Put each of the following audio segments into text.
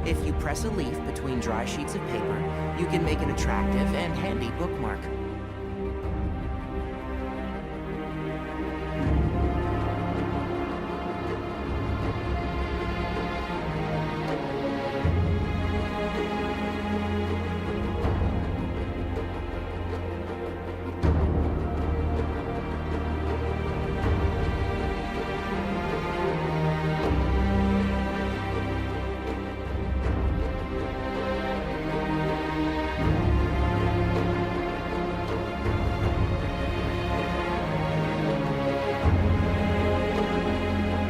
If you press a leaf between dry sheets of paper, you can make an attractive and handy bookmark.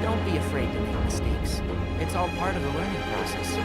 Don't be afraid to make mistakes. It's all part of the learning process.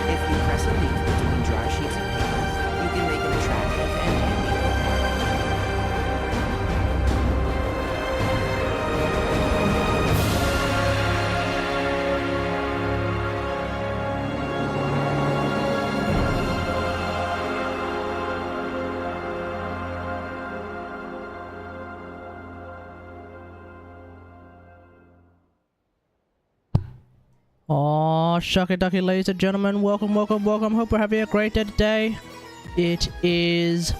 If you press a leaf between dry sheets of paper, you can make an attractive and handy bookmark. Oh, shucky ducky, ladies and gentlemen, welcome. Hope we're having a great day today. It is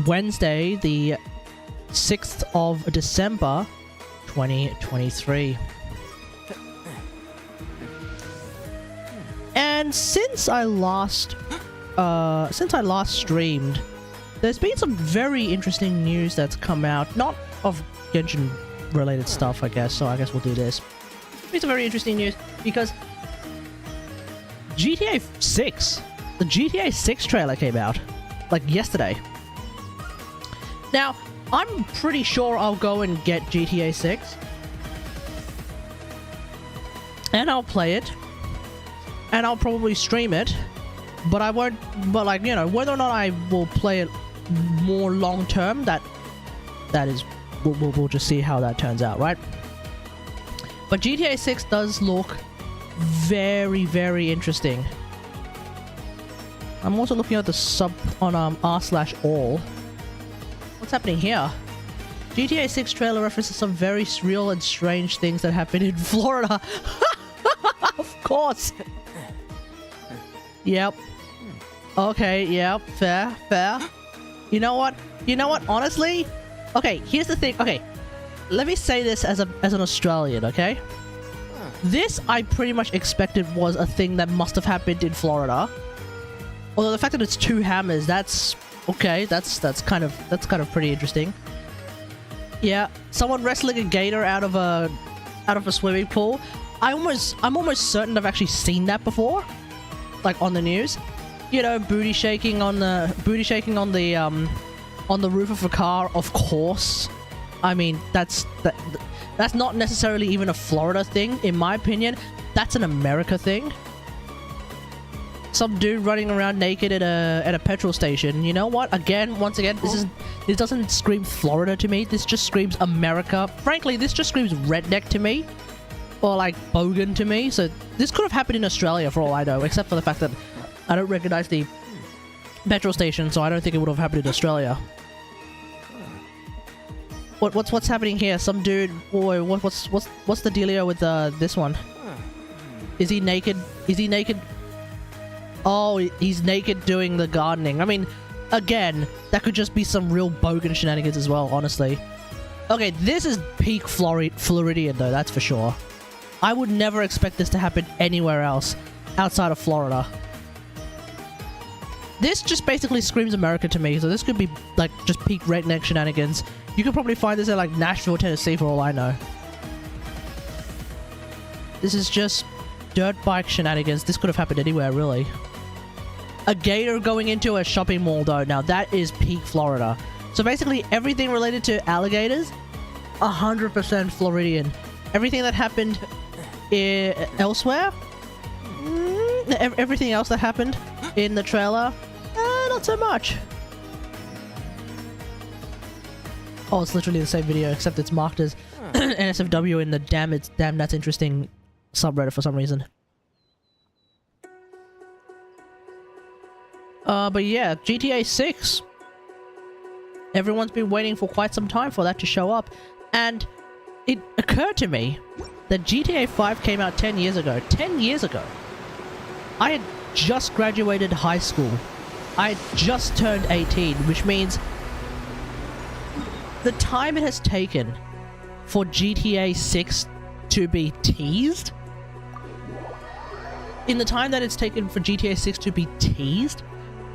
Wednesday, the 6th of December, 2023. And since I last streamed, there's been some very interesting news that's come out, not of Genshin related stuff, I guess, so I guess we'll do this. It's a very interesting news because GTA 6, the GTA 6 trailer came out like yesterday. Now, I'm pretty sure I'll go and get GTA 6 and I'll play it and I'll probably stream it, but I won't, but like, you know, whether or not I will play it more long term, that is, we'll just see how that turns out, right? But GTA 6 does look very, very interesting. I'm also looking at the sub on r/all. What's happening here? GTA 6 trailer references some very surreal and strange things that happened in Florida. Of course. Yep. Okay, yep, fair. You know what? Honestly, okay, here's the thing. Okay, let me say this as an Australian, okay? This I pretty much expected was a thing that must have happened in Florida. Although the fact that it's two hammers, that's okay. That's kind of pretty interesting. Yeah, someone wrestling a gator out of a swimming pool. I'm almost certain I've actually seen that before, like on the news. You know, booty shaking on the roof of a car. Of course. I mean, that's not necessarily even a Florida thing, in my opinion. That's an America thing. Some dude running around naked at a petrol station. You know what? Once again, this doesn't scream Florida to me. This just screams America. Frankly, this just screams redneck to me, or like bogan to me. So this could have happened in Australia for all I know, except for the fact that I don't recognize the petrol station, so I don't think it would have happened in Australia. What's happening here? Some dude. Boy, what's the dealio with this one? Is he naked? Oh, he's naked doing the gardening. I mean, again, that could just be some real bogan shenanigans as well, honestly. Okay, this is peak Floridian though, that's for sure. I would never expect this to happen anywhere else outside of Florida. This just basically screams America to me, so this could be like just peak redneck shenanigans. You could probably find this in like Nashville, Tennessee for all I know. This is just dirt bike shenanigans. This could have happened anywhere, really. A gator going into a shopping mall, though. Now, that is peak Florida. So basically, everything related to alligators, 100% Floridian. Everything that happened elsewhere, everything else that happened in the trailer, not so much. Oh, it's literally the same video, except it's marked as NSFW in the damn that's interesting subreddit for some reason. But yeah, GTA 6. Everyone's been waiting for quite some time for that to show up. And it occurred to me that GTA 5 came out 10 years ago. 10 years ago. I had just graduated high school. I had just turned 18, which means the time it has taken for GTA 6 to be teased, in the time that it's taken for GTA 6 to be teased,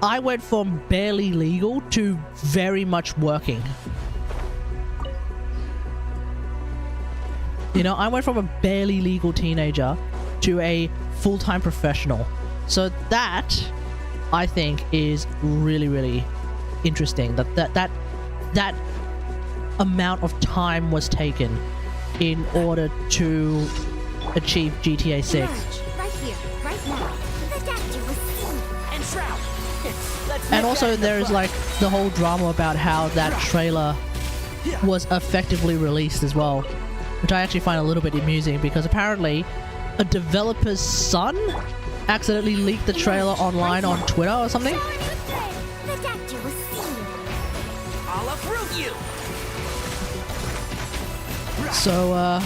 I went from barely legal to very much working. You know, I went from a barely legal teenager to a full-time professional. So that, I think, is really, really interesting. That amount of time was taken in order to achieve GTA 6. Right here, right now. The doctor was seen. And Shroud. And also there's like the whole drama about how that trailer was effectively released as well, which I actually find a little bit amusing because apparently a developer's son accidentally leaked the trailer online on Twitter or something. The doctor was seen. I'll uproot you. So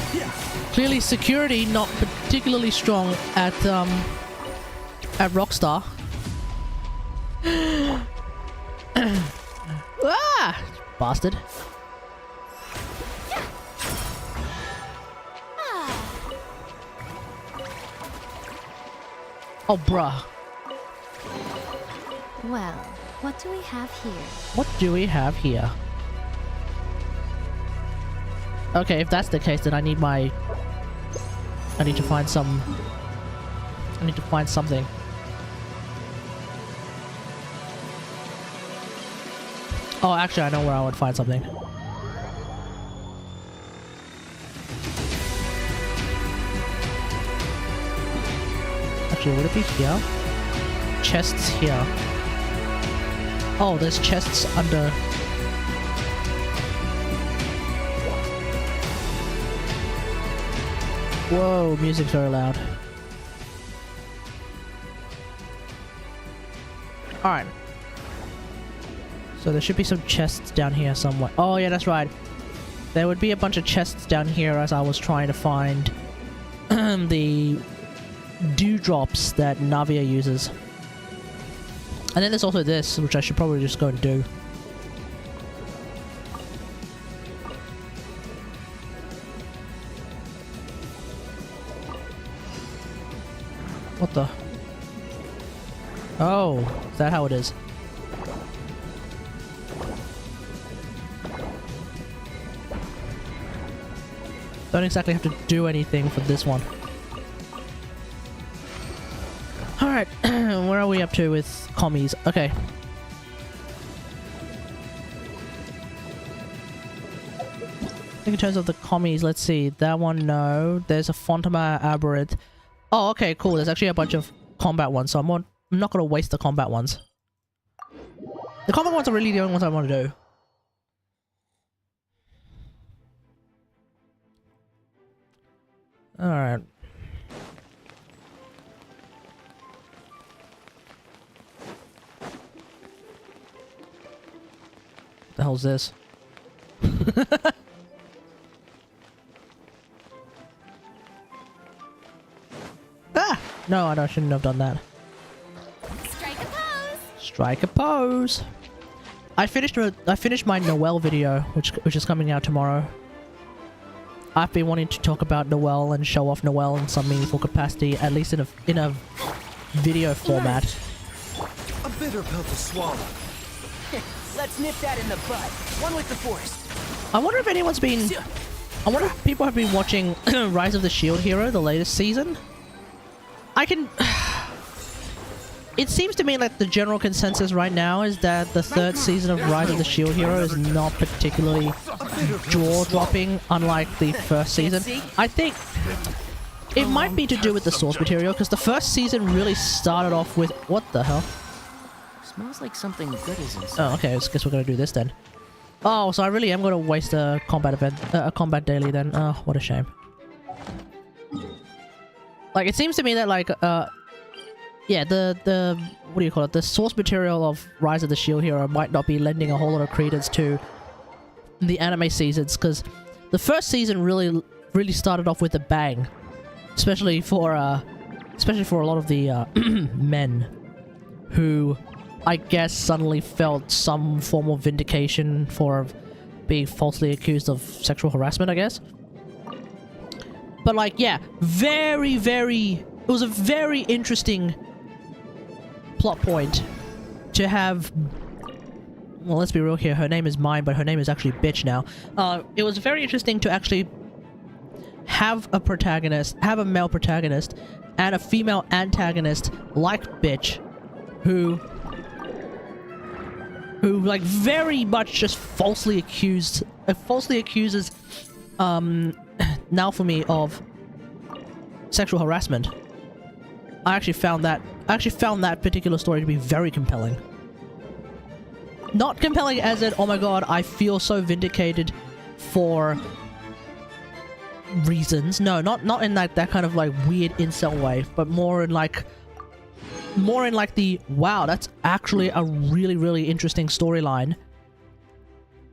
clearly security not particularly strong at Rockstar. Ah! Bastard. Oh, bruh. Well, what do we have here? What do we have here? Okay, if that's the case, then I need to find some... I need to find something. Oh, actually, I know where I would find something. Actually, would it be here? Chests here. Oh, there's chests under... Whoa, music's very loud. Alright. So there should be some chests down here somewhere. Oh yeah, that's right. There would be a bunch of chests down here as I was trying to find the dewdrops that Navia uses. And then there's also this, which I should probably just go and do. What the? Oh, is that how it is? Don't exactly have to do anything for this one. Alright, where are we up to with commies? Okay. I think in terms of the commies, let's see. That one, no. There's a Fontamar Aberrant. Oh, okay, cool. There's actually a bunch of combat ones, so I'm not going to waste the combat ones. The combat ones are really the only ones I want to do. Alright. The hell's this? Ah! No, I shouldn't have done that. Strike a pose. Strike a pose. I finished my Noelle video, which is coming out tomorrow. I've been wanting to talk about Noelle and show off Noelle in some meaningful capacity, at least in a video format. A bitter pill to swallow. Let's nip that in the bud. One with the force. I wonder if anyone's been I wonder if people have been watching Rise of the Shield Hero, the latest season. I can... It seems to me like the general consensus right now is that the third season of Rise of the Shield Hero is not particularly jaw-dropping, unlike the first season. I think it might be to do with the source material, because the first season really started off with... What the hell? Smells like something good is inside. Oh, okay, I guess we're gonna do this then. Oh, so I really am gonna waste a combat event, a combat daily then. Oh, what a shame. Like, it seems to me that, like, yeah, the what do you call it? The source material of Rise of the Shield Hero might not be lending a whole lot of credence to the anime seasons, because the first season really started off with a bang, especially for a lot of the men who, I guess, suddenly felt some form of vindication for being falsely accused of sexual harassment, I guess. But, like, yeah, it was a very interesting plot point to have... Well, let's be real here, her name is Mine, but her name is actually Bitch now. It was very interesting to actually have a male protagonist, and a female antagonist like Bitch, who like very much just falsely accuses Naofumi of sexual harassment. I actually found that particular story to be very compelling. Not compelling as in, oh my god, I feel so vindicated for reasons. No, not in that kind of like weird incel way, but more in like the, wow, that's actually a really interesting storyline.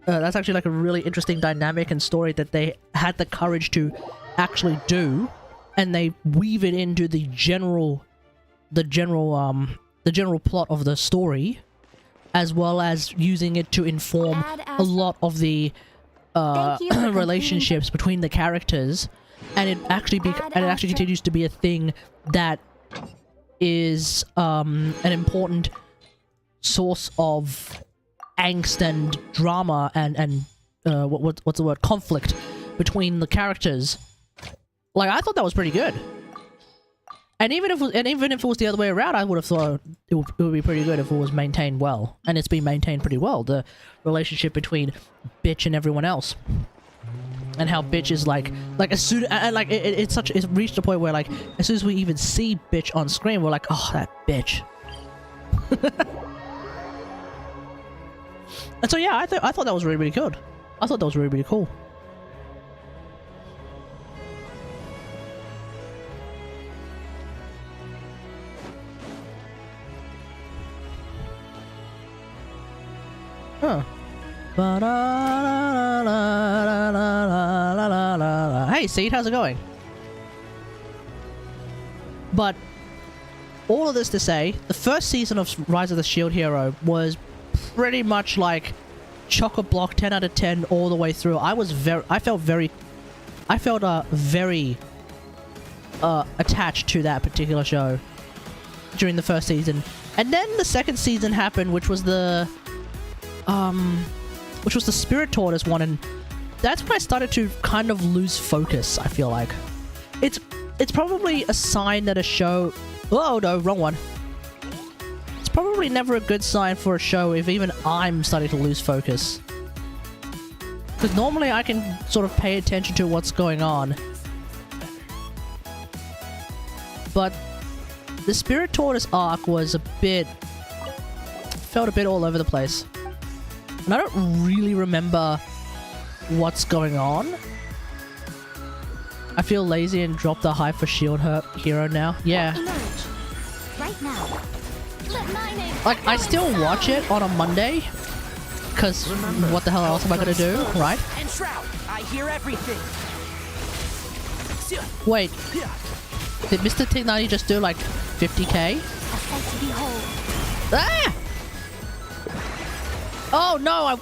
That's actually like a really interesting dynamic and story that they had the courage to actually do, and they weave it into the general plot of the story, as well as using it to inform a lot of the relationships between the characters, and it actually continues to be a thing that is an important source of angst and drama and what's the word, conflict between the characters. Like, I thought that was pretty good. And even if it was the other way around, I would have thought it would be pretty good if it was maintained well. And it's been maintained pretty well, the relationship between Bitch and everyone else. And how Bitch is like as soon and like it's reached a point where, like, as soon as we even see Bitch on screen, we're like, oh, that bitch. And so yeah, I thought that was really good. I thought that was really cool. Huh. Hey, Seed, how's it going? But all of this to say, the first season of Rise of the Shield Hero was pretty much like chock-a-block 10 out of 10 all the way through. I felt very attached to that particular show during the first season. And then the second season happened, which was the Spirit Tortoise one, and that's when I started to kind of lose focus, I feel like. It's probably a sign that a show... Oh no, wrong one. It's probably never a good sign for a show if even I'm starting to lose focus. Because normally I can sort of pay attention to what's going on. But the Spirit Tortoise arc was felt a bit all over the place. And I don't really remember what's going on. I feel lazy and dropped the hype for Shield Hero now. Yeah. Right now. Like, I still watch it on a Monday. Because what the hell else am I gonna do, right? And Shroud, I hear everything. Wait. Did Mr. Tignani just do like 50k? Ah! Oh no,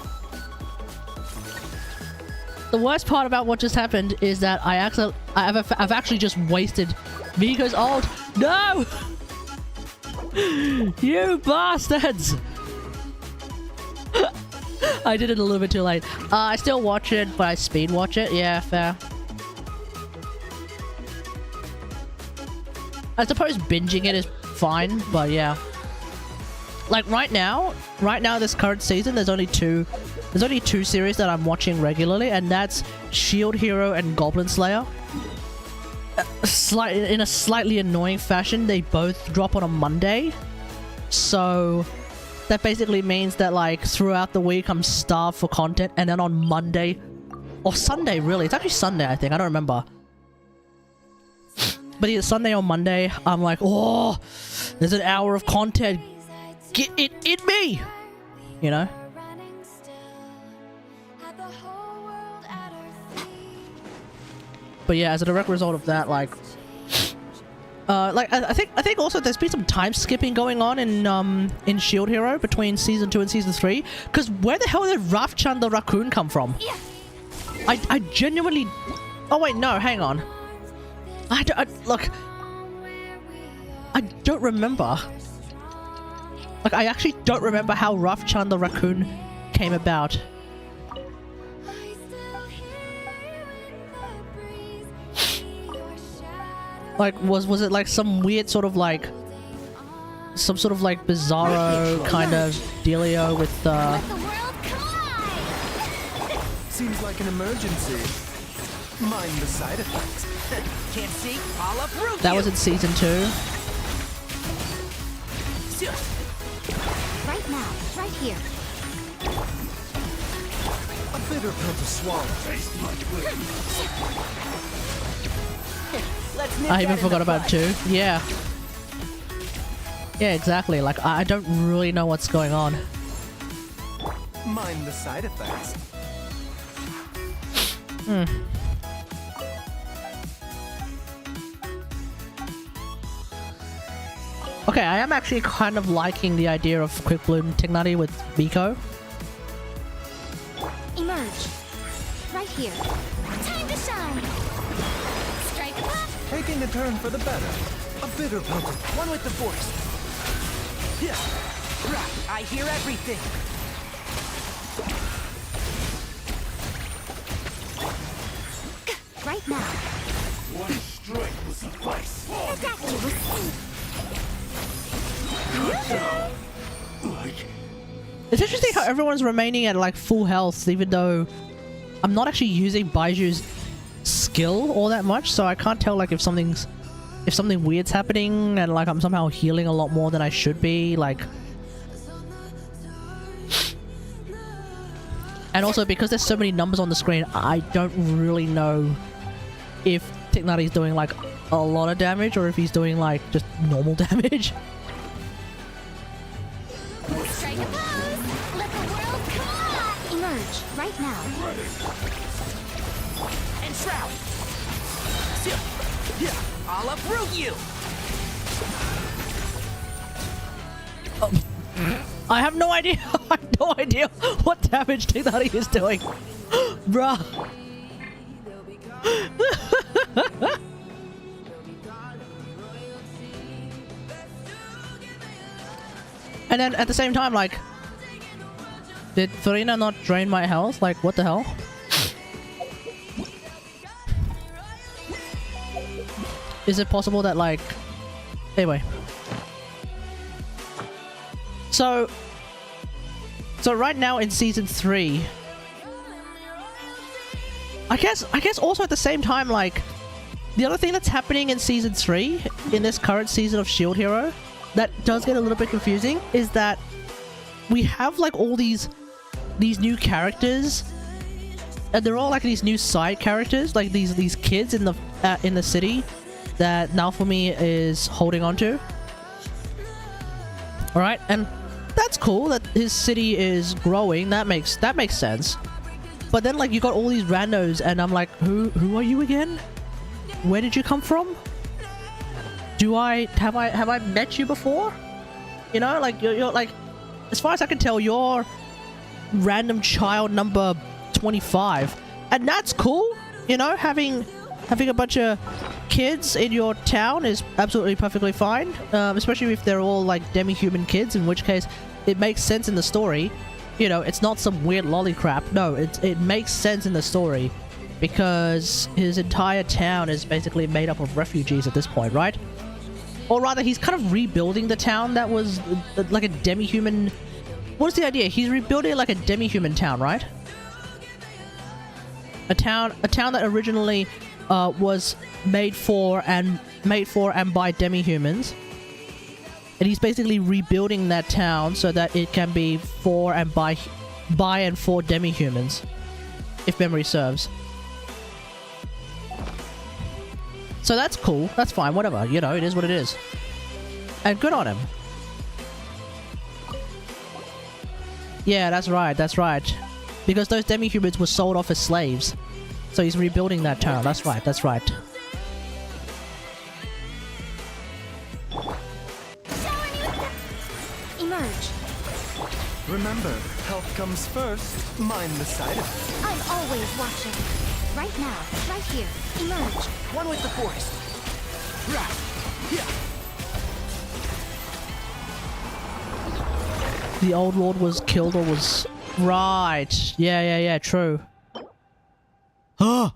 the worst part about what just happened is that I've actually just wasted Miko's ult. No! You bastards! I did it a little bit too late. I still watch it, but I speed watch it. Yeah, fair. I suppose binging it is fine, but yeah. Like right now, this current season, there's only two series that I'm watching regularly, and that's Shield Hero and Goblin Slayer. In a slightly annoying fashion, they both drop on a Monday, so that basically means that like throughout the week I'm starved for content, and then on Monday or Sunday, really, it's actually Sunday, I think, I don't remember, but either Sunday or Monday, I'm like, oh, there's an hour of content, get it in me, you know. But yeah, as a direct result of that, like I think also there's been some time skipping going on in Shield Hero between season 2 and season 3. Because where the hell did Rafchan the raccoon come from? I genuinely. Oh wait, no, hang on. Look, I don't remember. Like, I actually don't remember how Rafchan the raccoon came about. Like, was it like some weird sort of like, some sort of like bizarro kind of dealio with Seems like an emergency. Mind the side effects. Can't see? I'll uproot that you. was in season 2. Right now, right here. A bitter pill to swallow. Let's nip I even that in forgot the about bud. 2. Yeah. Yeah, exactly. Like, I don't really know what's going on. Mind the side effects. Okay, I am actually kind of liking the idea of Quick Bloom Tignari with Biko. Emerge. Right here. Time to shine. Strike a pop. Taking a turn for the better. A bitter pill to... One with the force. Yeah. Right. I hear everything. Right now. One strike will suffice. Adapt you with speed. It's interesting how everyone's remaining at like full health, even though I'm not actually using Baiju's skill all that much, so I can't tell like if something weird's happening and like I'm somehow healing a lot more than I should be, like. And also because there's so many numbers on the screen, I don't really know if Tignari is doing like a lot of damage or if he's doing like just normal damage. Strike a pose. Let the world come on. Emerge. Right now. And shroud. Yeah. I'll uproot you. I have no idea. I have no idea what damage Tignari is doing. Bruh. And then at the same time, like, did Farina not drain my health? Like, what the hell? Is it possible that, like... Anyway. So right now in season 3, I guess also at the same time, like, the other thing that's happening in season 3 in this current season of Shield Hero that does get a little bit confusing is that we have like all these new characters, and they're all like these new side characters, like these kids in the city that Naofumi is holding on to. All right, and that's cool that his city is growing. That makes sense. But then like you got all these randos, and I'm like, who are you again? Where did you come from? Have I met you before? You know, like you're like, as far as I can tell, you're random child number 25, and that's cool. You know, having a bunch of kids in your town is absolutely perfectly fine, especially if they're all like demi-human kids, in which case it makes sense in the story. you know, it's not some weird lolly crap. No, it makes sense in the story because his entire town is basically made up of refugees at this point, right? Or rather, he's kind of rebuilding the town that was like a demi-human. What's the idea? He's rebuilding like a demi-human town, right? A town that originally was made for and by demi-humans. And he's basically rebuilding that town so that it can be for and by and for demi-humans, if memory serves. So that's cool. That's fine. Whatever. You know, it is what it is. And good on him. Yeah, that's right. That's right. Because those demi-humans were sold off as slaves. So he's rebuilding that town. That's right. That's right. Emerge. Remember, health comes first. Mind the side effects. I'm always watching. Right now, right here. Emerge. One with the forest. The old lord was killed or was... Right. Yeah, true. Huh!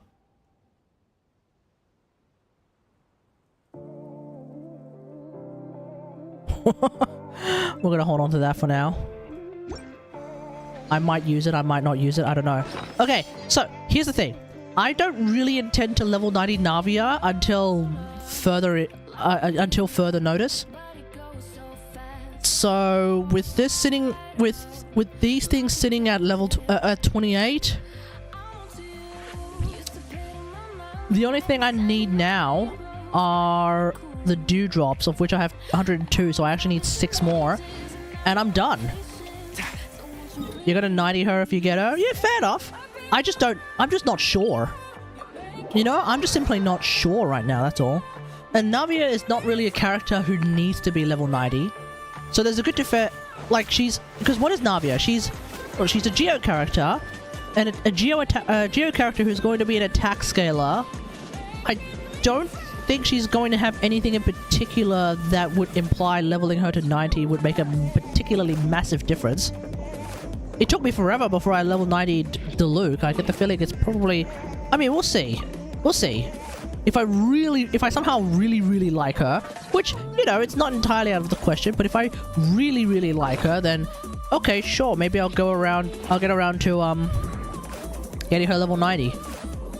We're gonna hold on to that for now. I might use it, I might not use it, I don't know. Okay, so here's the thing. I don't really intend to level 90 Navia until further notice. So with this sitting with these things sitting at level at 28, the only thing I need now are the dewdrops, of which I have 102, so I actually need 6 more, and I'm done. You're gonna 90 her if you get her? Yeah, fair enough. I'm just not sure. You know, I'm just simply not sure right now, that's all. And Navia is not really a character who needs to be level 90. So there's a good defer, like because what is Navia? She's a Geo character, and a Geo character who's going to be an attack scaler. I don't think she's going to have anything in particular that would imply leveling her to 90 would make a particularly massive difference. It took me forever before I level 90'd Diluc. I get the feeling it's probably... I mean, we'll see. We'll see. If I somehow really like her, which, you know, it's not entirely out of the question, but if I really like her, then okay, sure, maybe I'll get around to getting her level 90.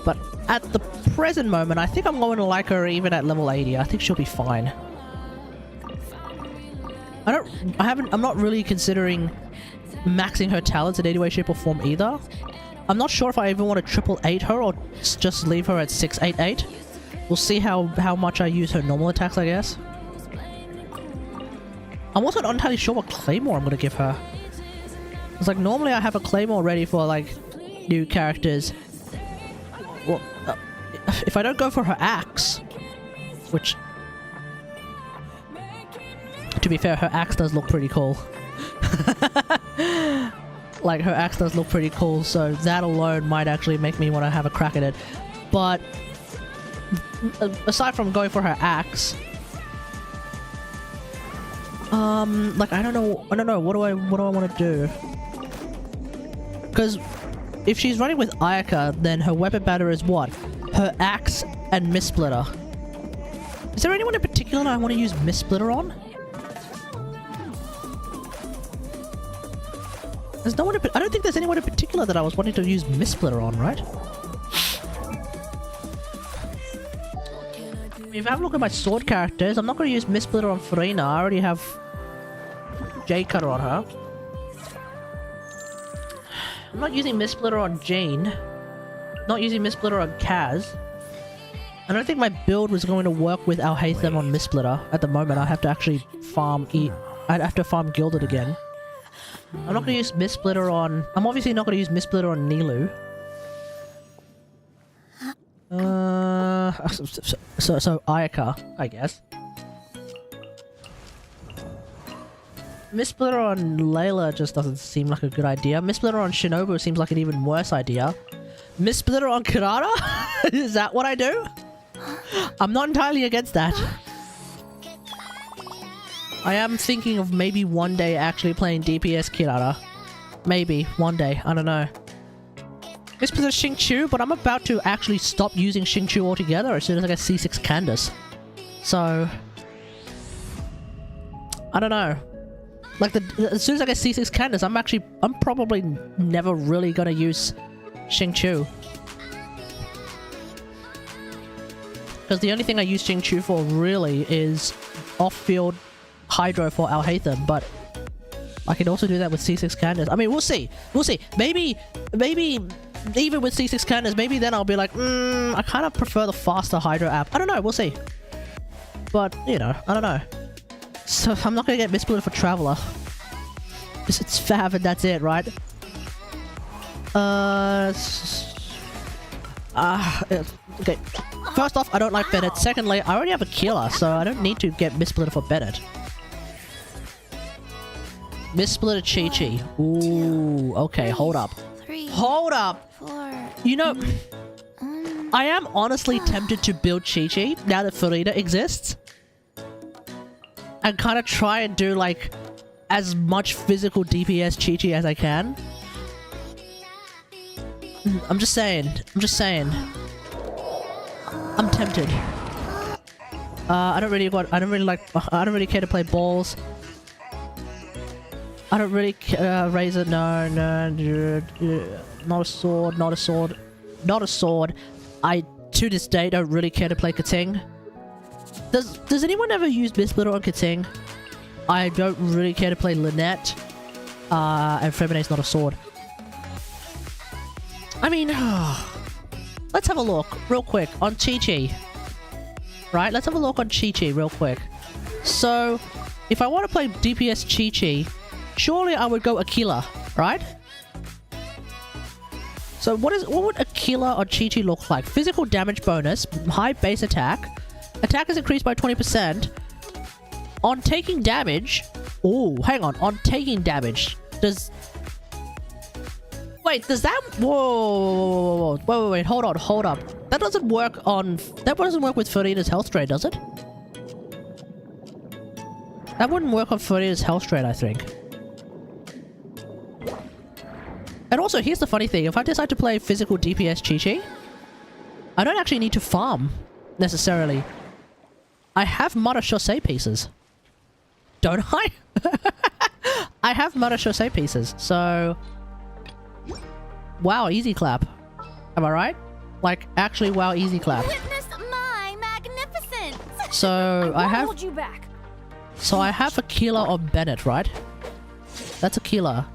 But at the present moment, I think I'm going to like her even at level 80. I think she'll be fine. I'm not really considering maxing her talents in any way, shape, or form either. I'm not sure if I even want to 888 her or just leave her at 688. We'll see how much I use her normal attacks, I guess. I'm also not entirely sure what Claymore I'm going to give her. It's like, normally I have a Claymore ready for, like, new characters. Well, if I don't go for her axe, which... To be fair, her axe does look pretty cool. Like, her axe does look pretty cool, so that alone might actually make me want to have a crack at it. But aside from going for her axe, like, I don't know, what do I want to do? Because if she's running with Ayaka, then her weapon battle is what? Her axe and Mist Splitter. Is there anyone in particular that I want to use Mist Splitter on? There's no one. I don't think there's anyone in particular that I was wanting to use Mist Splitter on, right? If I have a look at my sword characters, I'm not going to use Mist Splitter on Furina. I already have Jade Cutter on her. I'm not using Mist Splitter on Jane. Not using Mist Splitter on Kaz. I don't think my build was going to work with Alhaitham on Mist Splitter. At the moment, I have to actually I'd have to farm Gilded again. I'm not going to use Mist Splitter on... I'm obviously not going to use Mist Splitter on Nilou. So Ayaka, I guess. Mist Splitter on Layla just doesn't seem like a good idea. Mist Splitter on Shinobu seems like an even worse idea. Mist Splitter on Kirara? Is that what I do? I'm not entirely against that. I am thinking of maybe one day actually playing DPS Kirara. Maybe one day. I don't know. This is Xingqiu, but I'm about to actually stop using Xingqiu altogether as soon as I get C6 Candace. So I don't know. Like as soon as I get C6 Candace, I'm probably never really gonna use Xingqiu. Because the only thing I use Xingqiu for really is off-field Hydro for Alhaitham, but I can also do that with C6 Candace. I mean, we'll see. We'll see. Maybe even with C6 Candace, maybe then I'll be like, I kind of prefer the faster Hydro app. I don't know. We'll see. But, you know, I don't know. So I'm not going to get Mistblue for Traveler. It's Fav and that's it, right? Okay. First off, I don't like Bennett. Secondly, I already have a Killer, so I don't need to get Mistblue for Bennett. Mistblue Chi-Chi. Ooh, okay, hold up. 3, Hold up! 4. You know, I am honestly tempted to build Chi-Chi now that Farida exists. And kind of try and do, like, as much physical DPS Chi-Chi as I can. I'm just saying. I'm just saying. I'm tempted. I don't really care to play balls. I don't really Razor, no, not a sword, not a sword, not a sword. I, to this day, don't really care to play Kating. Does anyone ever use Bisplitter on Kating? I don't really care to play Lynette. And Feminate's not a sword. I mean, let's have a look real quick on Chi-Chi. Right, let's have a look on Chi-Chi real quick. So, if I want to play DPS Chi-Chi, surely I would go Aquila, right? So what would Aquila or Chi-Chi look like? Physical damage bonus, high base attack. Attack is increased by 20%. On taking damage... Oh, hang on. On taking damage, does... Wait, does that... Whoa. Wait. Hold up. That doesn't work on... That doesn't work with Farida's health drain, does it? That wouldn't work on Farida's health drain, I think. And also, here's the funny thing. If I decide to play physical DPS Chi-Chi, I don't actually need to farm, necessarily. I have Mother Chaussee pieces. Don't I? I have Mother Chaussee pieces, so... Wow, easy clap. Am I right? Like, actually, wow, easy clap. Witness my magnificence. So, I have... Hold you back. So I have Aquila on Bennett, right? That's Aquila.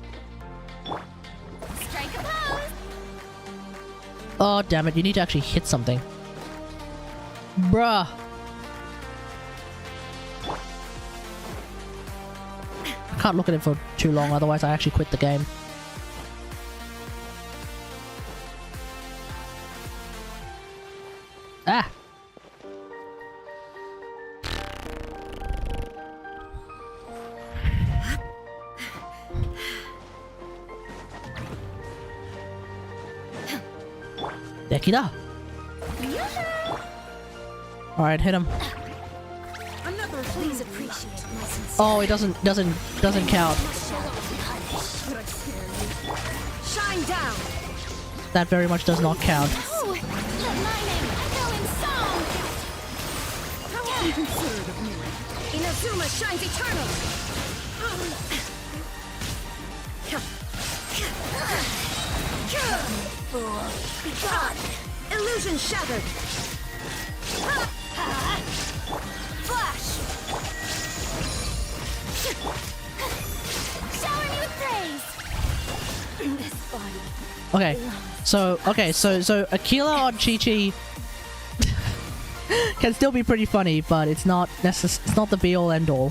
Strike a pose. Oh, damn it. You need to actually hit something. Bruh. I can't look at it for too long, otherwise I actually quit the game. Ah! Dekida! Alright, hit him. Please appreciate my sincerity. Oh, it doesn't count. Shine down. That very much does not count. Oh, let my name echo in song. How unconsiderate of me. Inazuma shines eternal. Fool, be gone. Illusion shattered. Flash. Showering you with praise. In this body. Okay, so Aquila on Chi-Chi can still be pretty funny, but it's not the be all end all.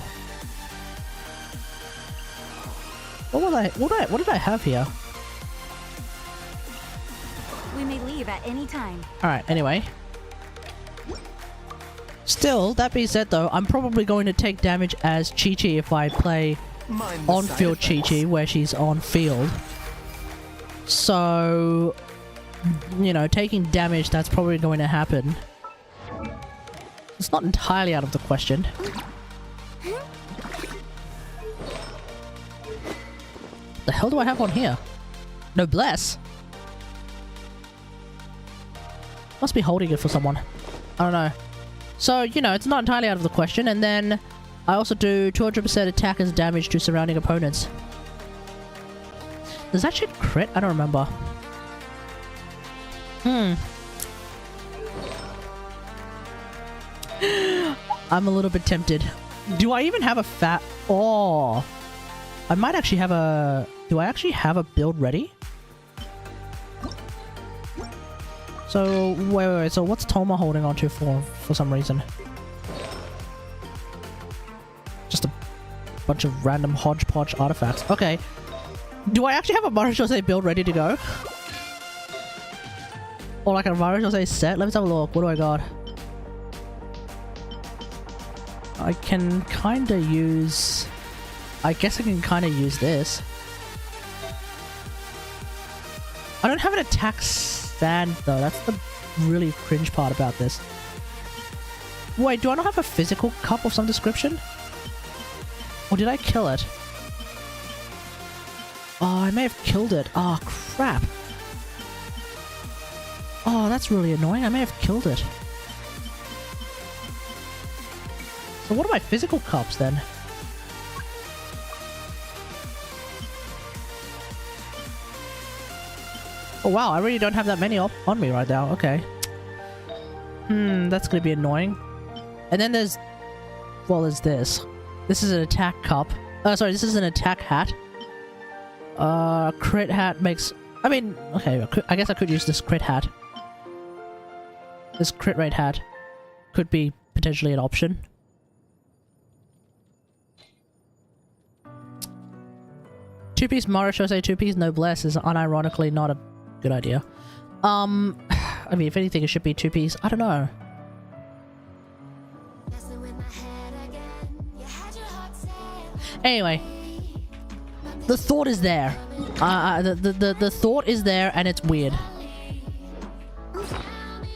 What did I have here? We may leave at any time. Alright, anyway. Still, that being said though, I'm probably going to take damage as Chi-Chi if I play Mind the on-field side effects. Chi-Chi where she's on-field. So, you know, taking damage, that's probably going to happen. It's not entirely out of the question. the hell do I have on here? Noblesse? Must be holding it for someone. I don't know. So, you know, it's not entirely out of the question. And then I also do 200% attack as damage to surrounding opponents. Does that shit crit? I don't remember. I'm a little bit tempted. Do I even have a fat... Oh. I might actually have a... Do I actually have a build ready? So, wait. So what's Toma holding on to for some reason? Just a bunch of random hodgepodge artifacts. Okay. Do I actually have a Marechaussee build ready to go? Or like a Marechaussee set? Let's have a look. What do I got? I can kinda use... I guess I can kinda use this. I don't have an attack stand though. That's the really cringe part about this. Wait, do I not have a physical cup of some description? Or did I kill it? Oh, I may have killed it. Oh, crap. Oh, that's really annoying. I may have killed it. So what are my physical cups then? Oh wow, I really don't have that many on me right now. Okay. That's gonna be annoying. And then there's... Well, there's this. This is an attack cup. Sorry, this is an attack hat. Crit hat makes... I mean, okay, I guess I could use this crit hat. This crit rate hat could be potentially an option. Two-piece Marechaussee, two-piece Noblesse is unironically not a good idea. I mean, if anything, it should be two-piece. I don't know. Anyway, the thought is there. The thought is there, and it's weird.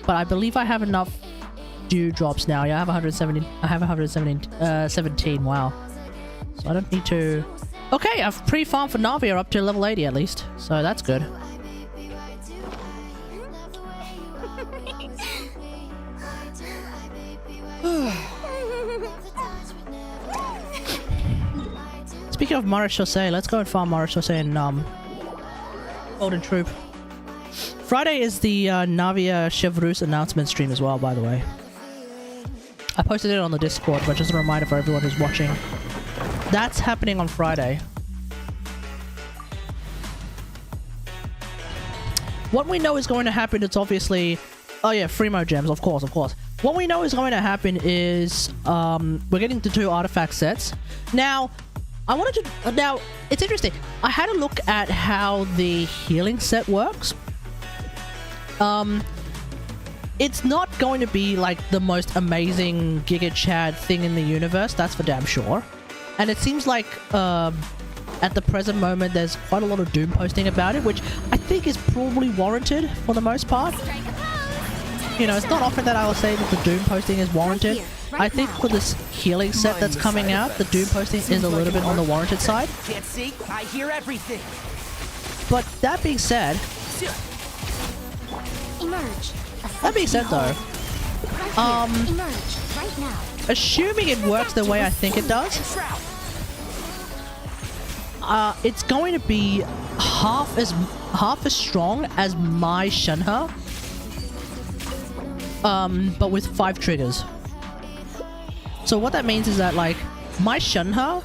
But I believe I have enough dewdrops now. Yeah, I have 170. I have 117. Wow. So I don't need to. Okay, I've pre-farmed for Navia up to level 80 at least, so that's good. Speaking of Marechaussee, let's go and farm Marechaussee in Golden Troop. Friday is the Navia Chevreuse announcement stream as well, by the way. I posted it on the Discord, but just a reminder for everyone who's watching. That's happening on Friday. What we know is going to happen, it's obviously... Oh yeah, Fremo gems, of course. What we know is going to happen is... we're getting the 2 artifact sets. Now, I wanted to... Now, it's interesting. I had a look at how the healing set works. It's not going to be like the most amazing Giga Chad thing in the universe, that's for damn sure. And it seems like at the present moment there's quite a lot of Doom posting about it, which I think is probably warranted for the most part. You know, it's not often that I will say that the Doom posting is warranted. I think for this healing set that's coming out, the Doom posting is a little bit on the warranted side. Can't see? I hear everything. But that being said... Emerge. That being said though, Emerge right now. assuming it works the way I think it does, it's going to be half as strong as my Shenhe, but with 5 triggers. So what that means is that like my Shenhe,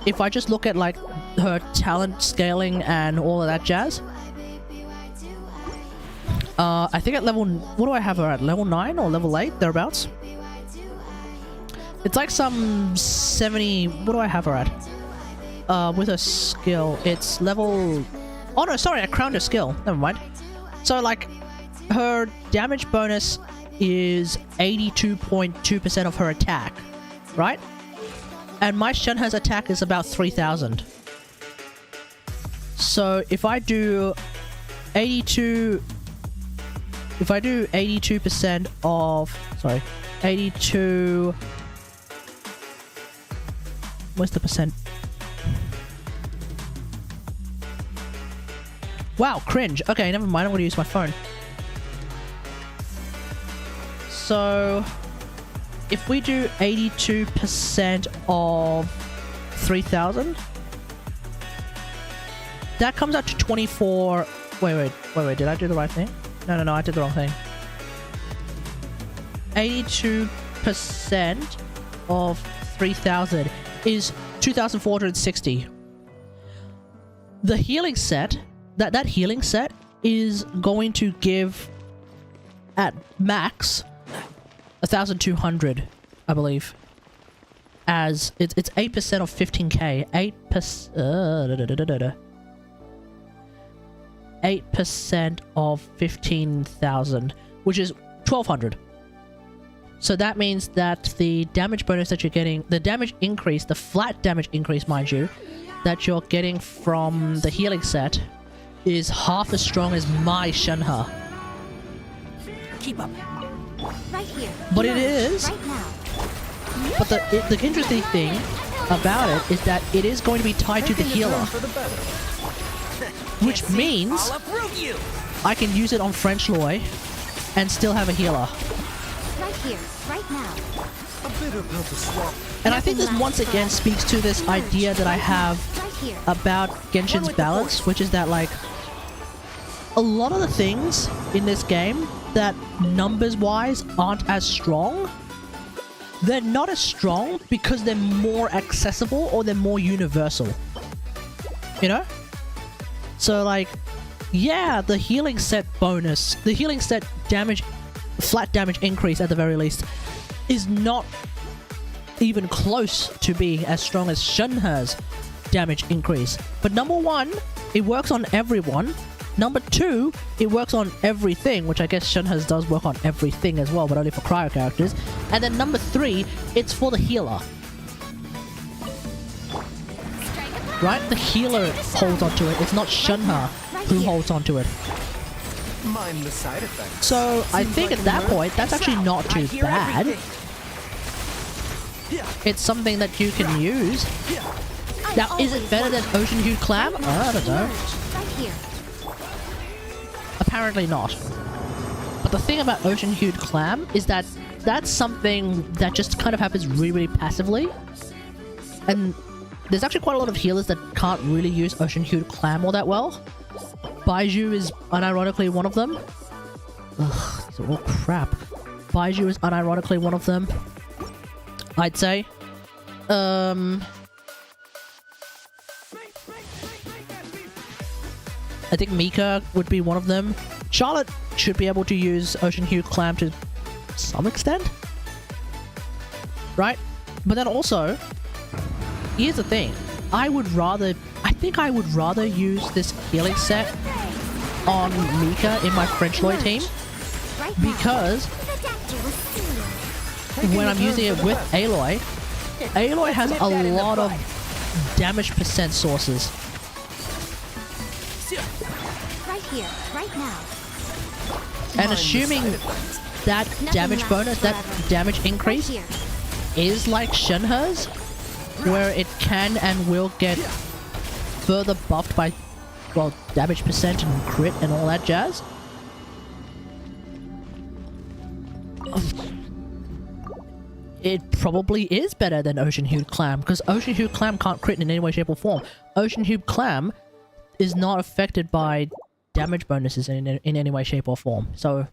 if I just look at like her talent scaling and all of that jazz, I think at level... What do I have her at? Level 9 or level 8? Thereabouts? It's like some 70... What do I have her at? With her skill, it's level... Oh no, sorry, I crowned her skill. Never mind. So like, her damage bonus is 82.2% of her attack. Right? And my Shenhe's attack is about 3,000. So if I do 82... If I do 82% of... Sorry. 82... Where's the percent? Wow, cringe. Okay, never mind. I'm gonna use my phone. So, if we do 82% of 3,000, that comes out to 24. Wait. Did I do the right thing? No. I did the wrong thing. 82% of 3,000 is 2,460. The healing set, that healing set is going to give at max 1,200, I believe. As it's 8% of 15k. 8% of 15,000, which is 1,200. So that means that the damage bonus that you're getting, the damage increase, the flat damage increase, mind you, that you're getting from the healing set is half as strong as my Shenhe. Keep up. Right here. But it is. Right now. But the interesting thing about it is that it is going to be tied to the Taking a healer, turn for the better. which means I'll uproot you. I can use it on French Loy and still have a healer. Right here. Right now. A bit about the swap. And I think this once again speaks to this idea that I have Right here. about Genshin's balance, which is that like a lot of the things in this game that numbers-wise aren't as strong, they're not as strong because they're more accessible or they're more universal. You know? So like, yeah, the healing set bonus, the healing set damage, flat damage increase at the very least, is not even close to being as strong as Shenhe's damage increase. But number one, it works on everyone. Number two, it works on everything, which I guess Shenhe's does work on everything as well, but only for cryo characters. And then number three, it's for the healer. Right? The healer holds onto it. It's not Shenhe who holds onto it. Mind the side effects. So I think at that point, that's actually not too I hear bad. everything. It's something that you can use. Now, is it better than Ocean Hued Clam? I don't know. Right here. Apparently not. But the thing about Ocean Hued Clam is that that's something that just kind of happens really, really passively. And there's actually quite a lot of healers that can't really use Ocean Hued Clam all that well. Baiju is unironically one of them. Ugh, these are all crap. Baiju is unironically one of them, I'd say. I think Mika would be one of them. Charlotte should be able to use Ocean Hued Clam to some extent. Right? But then also, here's the thing. I think I would rather use this healing set on Mika in my French Loy team, Right now. because The doctor will see you. when I'm using it with Aloy, Aloy has a lot of damage percent sources. Right here. Right now. And assuming that damage bonus, that damage increase Right here. is like Shenhe's, where it can and will get further buffed by, well, damage percent and crit and all that jazz. It probably is better than Ocean Hued Clam, because Ocean Hued Clam can't crit in any way, shape, or form. Ocean Hued Clam is not affected by damage bonuses in any way, shape, or form. So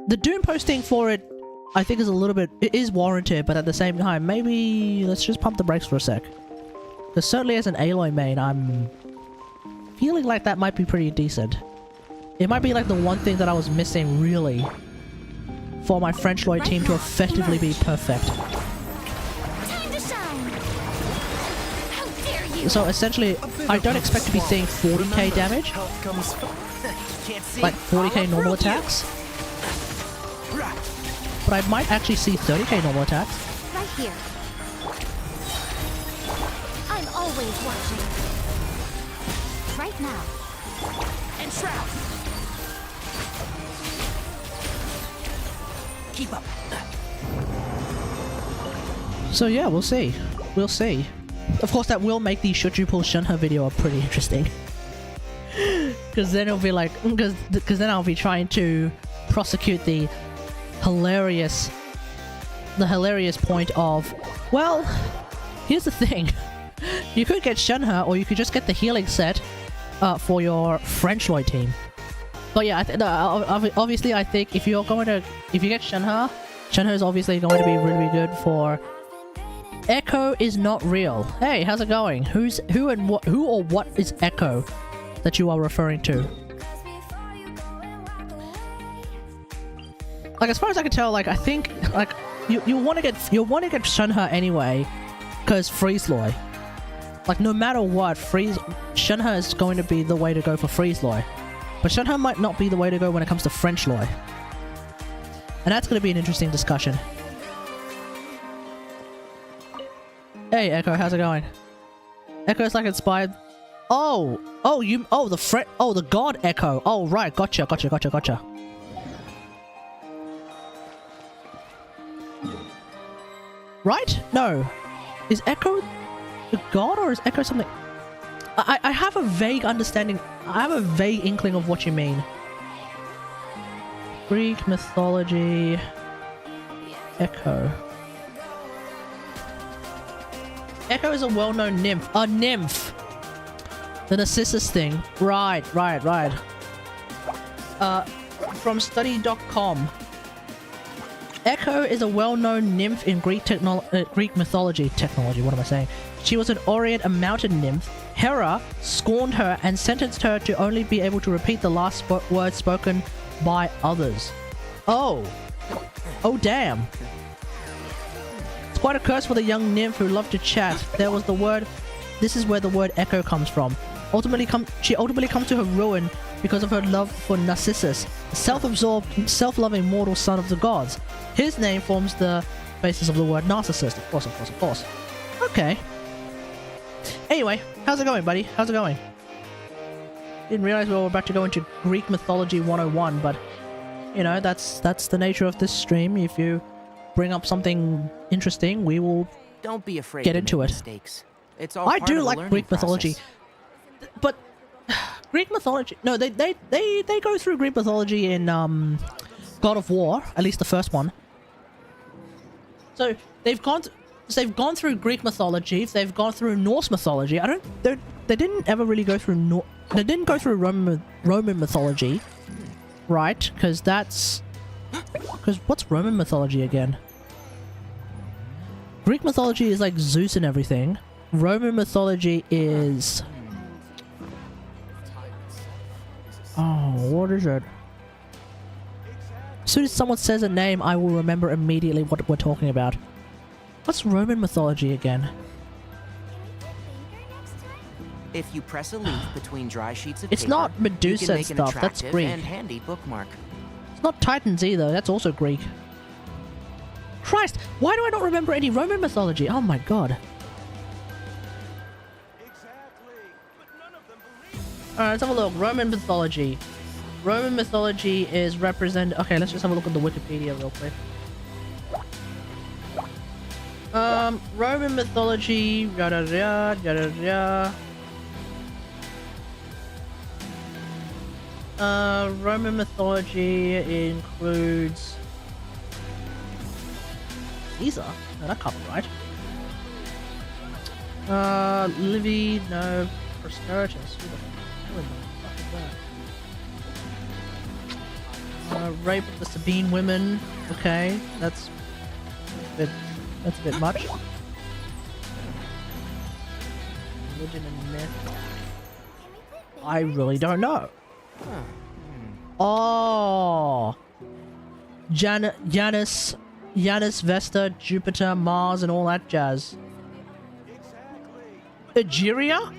the Doom posting for it, I think, is a little bit, it is warranted, but at the same time, maybe let's just pump the brakes for a sec. Because certainly as an Aloy main, I'm feeling like that might be pretty decent. It might be like the one thing that I was missing, really, for my French Loy team to effectively be perfect. Time to shine. How dare you? So essentially, I don't expect to be seeing 40k damage, Health comes first. Can't see. like 40k normal attacks, but I might actually see 30k normal attacks. Right here. I'm always watching. Right now. And Shroud. Keep up. So yeah, we'll see. We'll see. Of course, that will make the should you pull Shenhe video up pretty interesting. Because then it'll be like, because then I'll be trying to prosecute the hilarious point of, well, here's the thing. You could get Shenhe, or you could just get the healing set for your French Lloyd team. But yeah, obviously I think if you get Shenhe, Shenhe is obviously going to be really good for. Echo is not real. Hey, how's it going? Who or what is Echo that you are referring to? Like, as far as I can tell, like, I think like you want to get Shenhe anyway, because Freeze Loy. Like, no matter what, Shenhe is going to be the way to go for Freeze Loy. But Shenhe might not be the way to go when it comes to French Loy. And that's going to be an interesting discussion. Hey, Echo, how's it going? Echo's like inspired. Oh, the god Echo. Oh, right, gotcha. Right? No. Is Echo the god, or is Echo something? I have a vague understanding. I have a vague inkling of what you mean. Greek mythology. Echo. Echo is a well-known nymph. A nymph! The Narcissus thing. Right. From study.com. Echo is a well-known nymph in Greek mythology. What am I saying? She was an Orient, a mountain nymph. Hera scorned her and sentenced her to only be able to repeat the last word spoken by others. Oh, damn. It's quite a curse for the young nymph who loved to chat. There was the word. This is where the word Echo comes from. She ultimately comes to her ruin because of her love for Narcissus, a self-absorbed, self-loving mortal son of the gods. His name forms the basis of the word narcissist. Of course. Okay. Anyway, how's it going, buddy? How's it going? Didn't realize we were about to go into Greek mythology 101, but you know, that's the nature of this stream. If you bring up something interesting, we will Don't be afraid get to into make it. mistakes. It's all I part do of the like learning Greek mythology, process. but Greek mythology. No, they go through Greek mythology in God of War, at least the first one. So they've gone through Greek mythology. They've gone through Norse mythology. They didn't ever really go through they didn't go through Roman mythology, right? Because what's Roman mythology again? Greek mythology is like Zeus and everything. Roman mythology is... Oh, what is it? As soon as someone says a name, I will remember immediately what we're talking about. What's Roman mythology again? If you press a leaf between dry sheets of It's paper, not Medusa you can and make an stuff, that's attractive Greek. and handy bookmark. It's not Titans either, that's also Greek. Christ, why do I not remember any Roman mythology? Oh my god. Alright, let's have a look. Roman mythology. Roman mythology is represented... Okay, let's just have a look at the Wikipedia real quick. Roman mythology... Roman mythology includes... Caesar? No, that can't be right. Livy, no. Prosperitus. Who the fuck is that? Rape of the Sabine women. Okay, that's a bit much. Religion and myth. I really don't know. Oh, Janus, Vesta, Jupiter, Mars, and all that jazz. Egeria?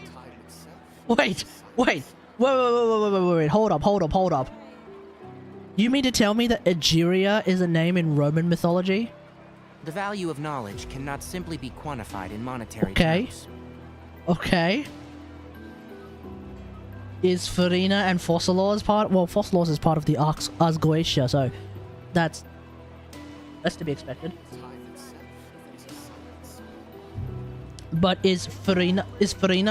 Wait. Hold up. You mean to tell me that Egeria is a name in Roman mythology? The value of knowledge cannot simply be quantified in monetary Okay. terms. Okay. Is Farina and Fossilors part? Well, Fossilors is part of the Asgoetia, so that's to be expected. But is Farina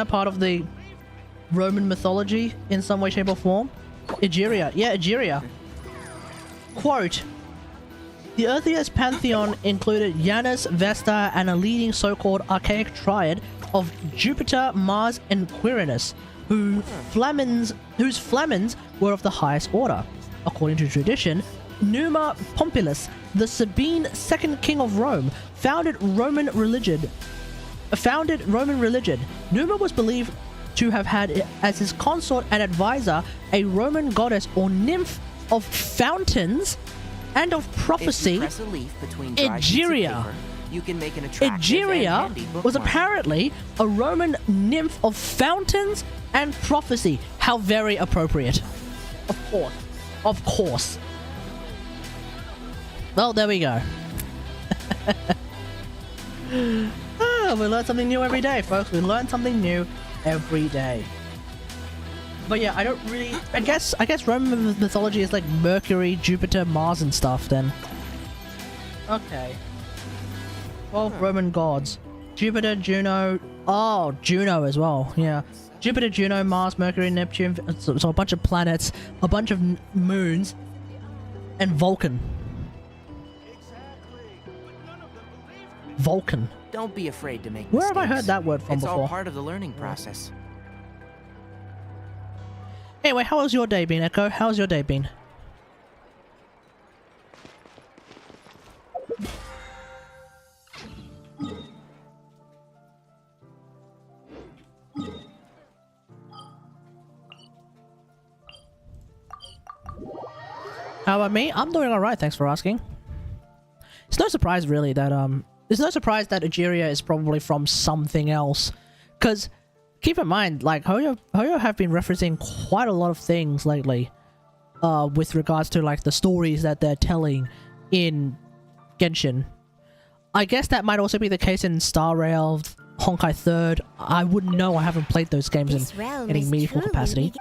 part of the Roman mythology in some way, shape, or form? Egeria. Yeah, Egeria. Quote, the earliest pantheon included Janus, Vesta, and a leading so-called archaic triad of Jupiter, Mars, and Quirinus, whose flamens were of the highest order. According to tradition, Numa Pompilius, the Sabine second king of Rome, founded Roman religion. Numa was believed to have had as his consort and advisor a Roman goddess or nymph of fountains and of prophecy. If you press a leaf between dry sheets of Egeria. paper, you can make an attractive and Egeria handy was bookmark. apparently a Roman nymph of fountains and prophecy. How very appropriate. Of course. Of course. Well, there we go. We learn something new every day, folks. We learn something new every day. But yeah, I don't really... I guess Roman mythology is like Mercury, Jupiter, Mars and stuff then. Okay. 12 Roman gods. Jupiter, Juno... Oh, Juno as well, yeah. Jupiter, Juno, Mars, Mercury, Neptune... So a bunch of planets, a bunch of moons, and Vulcan. Vulcan. Don't be afraid to make Where have I mistakes. heard that word from It's before? all part of the learning process. Anyway, how has your day been, Echo? How's your day been? How about me? I'm doing alright, thanks for asking. It's no surprise really that it's no surprise that Egeria is probably from something else. Cause keep in mind, like Hoyo have been referencing quite a lot of things lately. With regards to like the stories that they're telling in Genshin. I guess that might also be the case in Star Rail, Honkai 3rd. I wouldn't know, I haven't played those games in any meaningful capacity.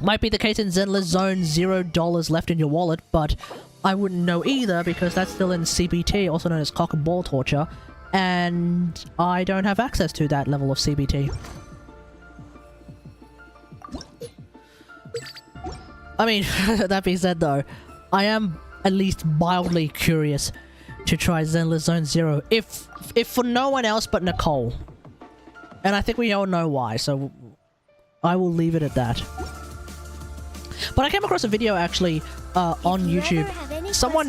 Might be the case in Zenless Zone, $0 left in your wallet, but I wouldn't know either because that's still in CBT, also known as cock and ball torture, and I don't have access to that level of CBT. I mean, that being said though, I am at least mildly curious to try Zenless Zone 0, if for no one else but Nicole. And I think we all know why, so I will leave it at that. But I came across a video actually on YouTube. Someone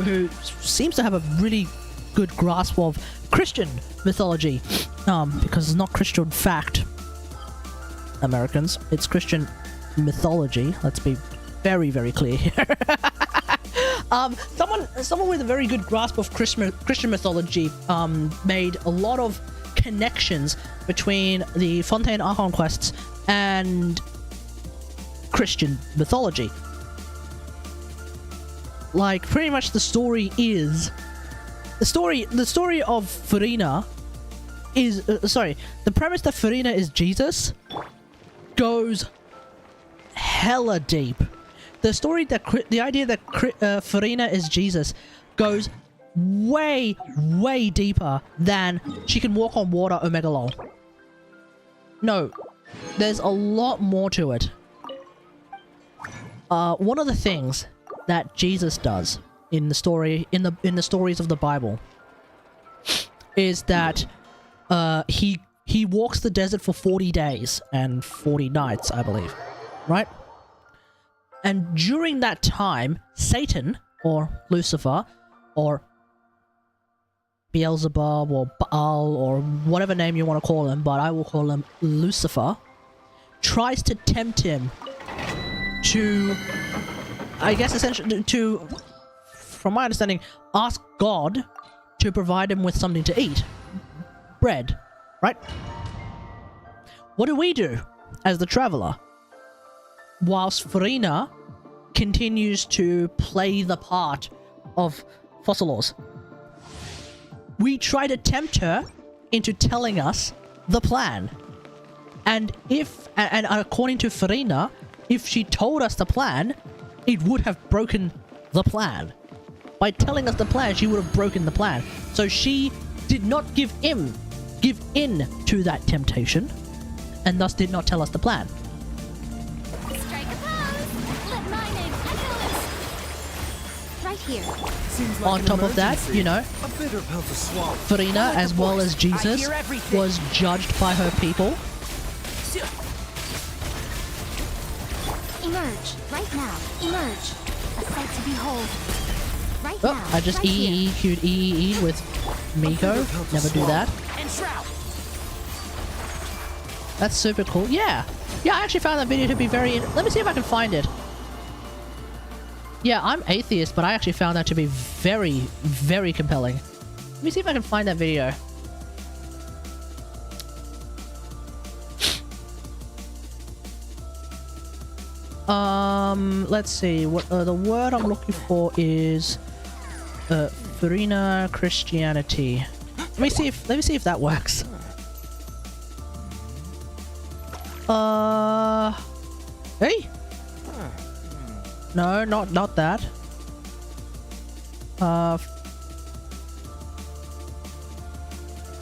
who seems to have a really good grasp of Christian mythology, because it's not Christian fact, Americans. It's Christian mythology. Let's be very, very clear here. Someone with a very good grasp of Christian mythology made a lot of connections between the Fontaine Archon quests and Christian mythology. Like, pretty much the story is... The story of Farina is... the premise that Farina is Jesus goes hella deep. The idea that Farina is Jesus goes way, way deeper than she can walk on water, Omega lol. No, there's a lot more to it. One of the things that Jesus does in the story, in the stories of the Bible, is that he walks the desert for 40 days and 40 nights, I believe, right? And during that time, Satan, or Lucifer, or Beelzebub, or Baal, or whatever name you want to call him, but I will call him Lucifer, tries to tempt him to, I guess essentially, to, from my understanding, ask God to provide him with something to eat. Bread, right? What do we do as the traveler? Whilst Farina continues to play the part of Fossilos, we try to tempt her into telling us the plan. And according to Farina, if she told us the plan, it would have broken the plan. By telling us the plan, she would have broken the plan. So she did not give give in to that temptation, and thus did not tell us the plan. Strike a pose. Let my name echo. Right here. Seems like On an top of that, emergency. you know, A bitter pill to swallow. Farina, as well as Jesus, hear everything. was judged by her people. Emerge. Right now. Emerge. A sight to behold. Right Oh, now. I just right here. EEE'd EEE with Miko. Never do that. And Shroud. That's super cool. Yeah. Yeah, I actually found that video to be very... Let me see if I can find it. Yeah, I'm atheist, but I actually found that to be very, very compelling. Let me see if I can find that video. Let's see. What the word I'm looking for is Farina Christianity. Let me see if that works. Hey. No, not that.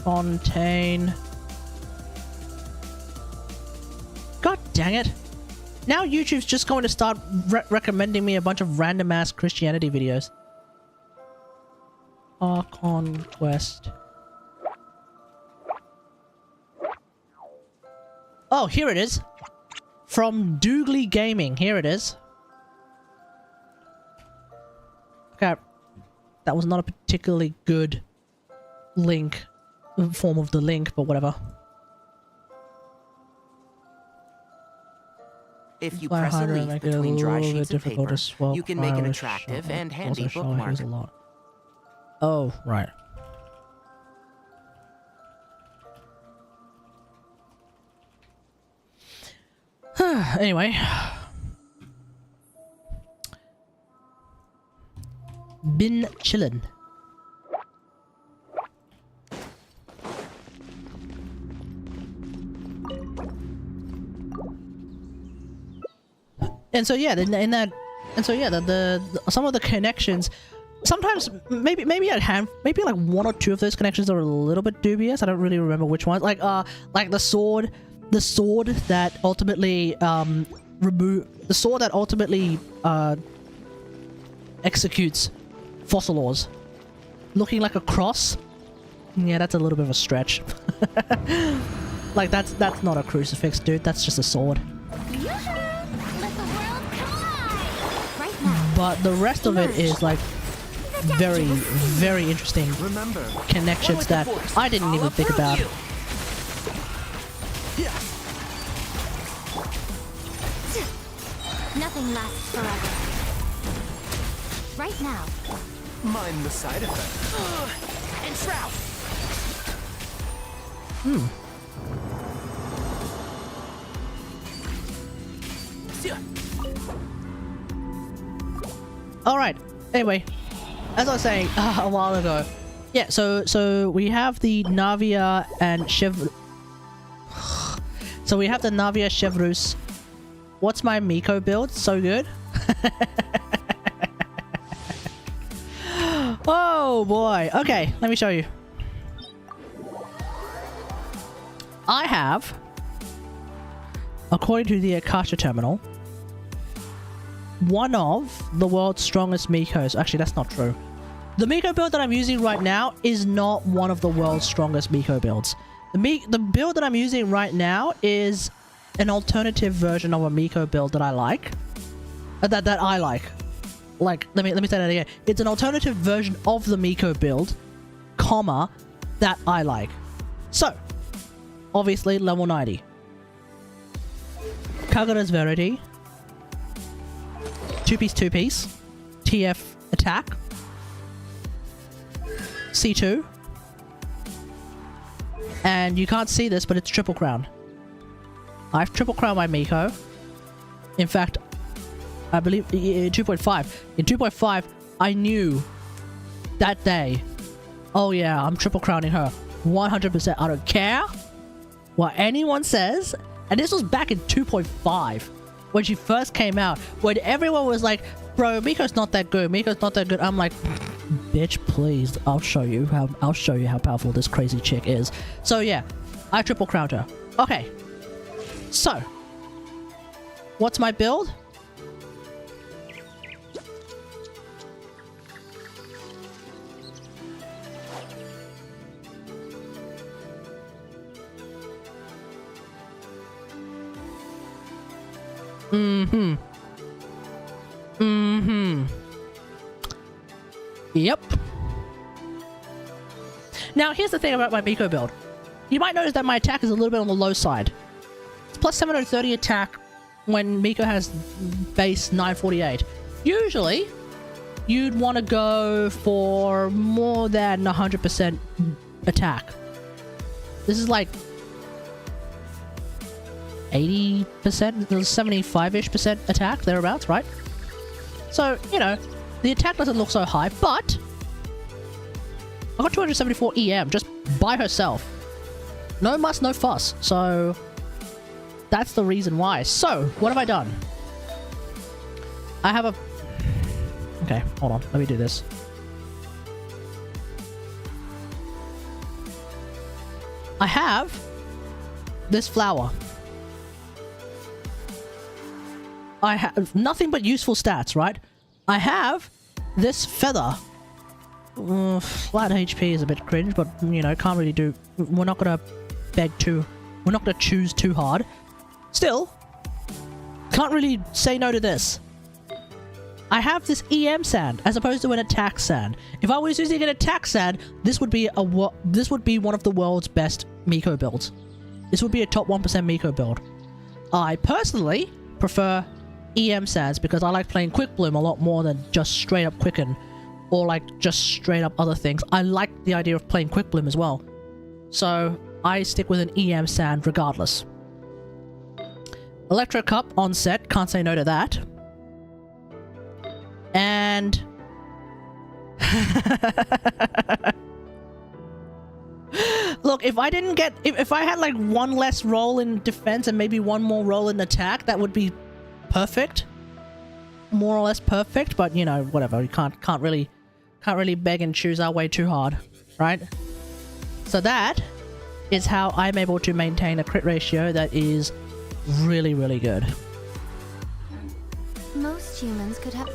Fontaine. God dang it. Now YouTube's just going to start recommending me a bunch of random ass Christianity videos. Conquest. Oh, here it is. From Doogly Gaming. Here it is. Okay. That was not a particularly good link. Form of the link, but whatever. If you Fly press a harder, leaf make it a between dry little bit sheets of difficult paper, to swap you can make an Irish attractive shot. and handy Also, bookmark. here's a lot. Oh, right. Anyway. Been chillin'. And so yeah, the some of the connections, sometimes maybe like one or two of those connections are a little bit dubious. I don't really remember which ones. Like the sword that ultimately executes Fossilors, looking like a cross. Yeah, that's a little bit of a stretch. Like that's not a crucifix, dude. That's just a sword. Yoo-hoo! Let the world collide. Right now. But the rest of it is like very, very interesting Remember, connections that I didn't even think about. Nothing lasts forever. Right now. mind the side effect. And Shroud. Alright, anyway, as I was saying a while ago, yeah, so we have the Navia and so we have the Navia Chevrus. What's my Miko build? So good. Oh boy. Okay, let me show you. I have, according to the Akasha terminal, one of the world's strongest Mikos. Actually, that's not true. The Miko build that I'm using right now is not one of the world's strongest Miko builds. The build that I'm using right now is an alternative version of a Miko build that I like. That I like. Like, let me say that again. It's an alternative version of the Miko build, comma, that I like. So, obviously, level 90. Kagura's Verity. 2-piece, TF attack. C2. And you can't see this, but it's Triple Crown. I've Triple Crown my Miko. In fact, I believe 2.5. In 2.5, I knew that day, oh yeah, I'm Triple Crowning her. 100%. I don't care what anyone says. And this was back in 2.5. When she first came out, when everyone was like, bro, Miko's not that good, Miko's not that good. I'm like, Bitch, please. I'll show you how powerful this crazy chick is. So yeah, I triple crowned her. Okay. So, what's my build? Yep. Now, here's the thing about my Miko build. You might notice that my attack is a little bit on the low side. It's plus 730 attack when Miko has base 948. Usually, you'd want to go for more than 100% attack. This is like 80%, 75-ish% attack, thereabouts, right? So, you know, the attack doesn't look so high, but I got 274 EM just by herself. No muss, no fuss. So that's the reason why. So, what have I done? I have a... Okay, hold on. Let me do this. I have this flower. I have nothing but useful stats, right? I have this feather. Flat HP is a bit cringe, but, you know, can't really do... We're not gonna we're not gonna choose too hard. Still, can't really say no to this. I have this EM sand as opposed to an attack sand. If I was using an attack sand, this would be one of the world's best Miko builds. This would be a top 1% Miko build. I personally prefer EM sands because I like playing Quick Bloom a lot more than just straight up Quicken or like just straight up other things. I like the idea of playing Quick Bloom as well. So I stick with an EM sand regardless. Electro Cup on set, can't say no to that. And look, if I didn't get if I had like one less roll in defense and maybe one more roll in attack, that would be perfect. More or less perfect, but you know, whatever. We can't really beg and choose our way too hard, right? So that is how I'm able to maintain a crit ratio that is really, really good. Most humans could have...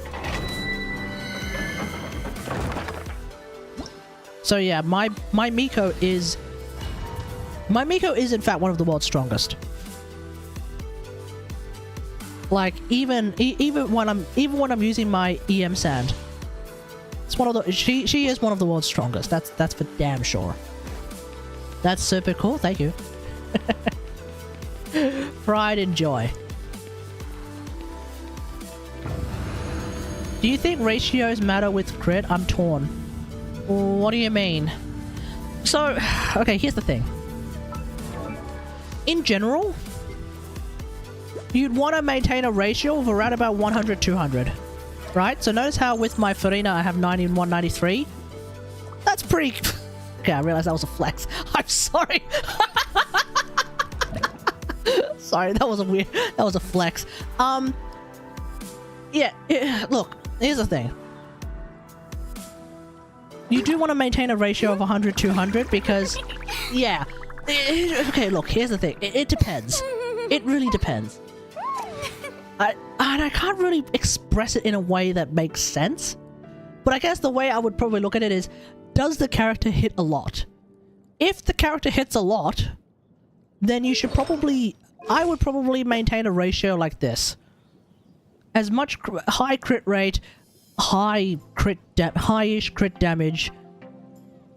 So yeah, my Miko is in fact one of the world's strongest. Like even when I'm using my EM sand, it's one of the she is one of the world's strongest. That's for damn sure. That's super cool. Thank you. Pride and joy. Do you think ratios matter with crit? I'm torn. What do you mean? So, okay, here's the thing. In general, you'd want to maintain a ratio of around about 100-200, right? So notice how with my Farina I have 90 and 193. That's pretty... Okay, I realized that was a flex. I'm sorry. Sorry, that was a flex. Yeah, look, here's the thing. You do want to maintain a ratio of 100-200 because, yeah. Okay, look, here's the thing. It depends. It really depends. I can't really express it in a way that makes sense. But I guess the way I would probably look at it is, does the character hit a lot? If the character hits a lot, then you should I would probably maintain a ratio like this. As much high crit rate, high-ish crit damage,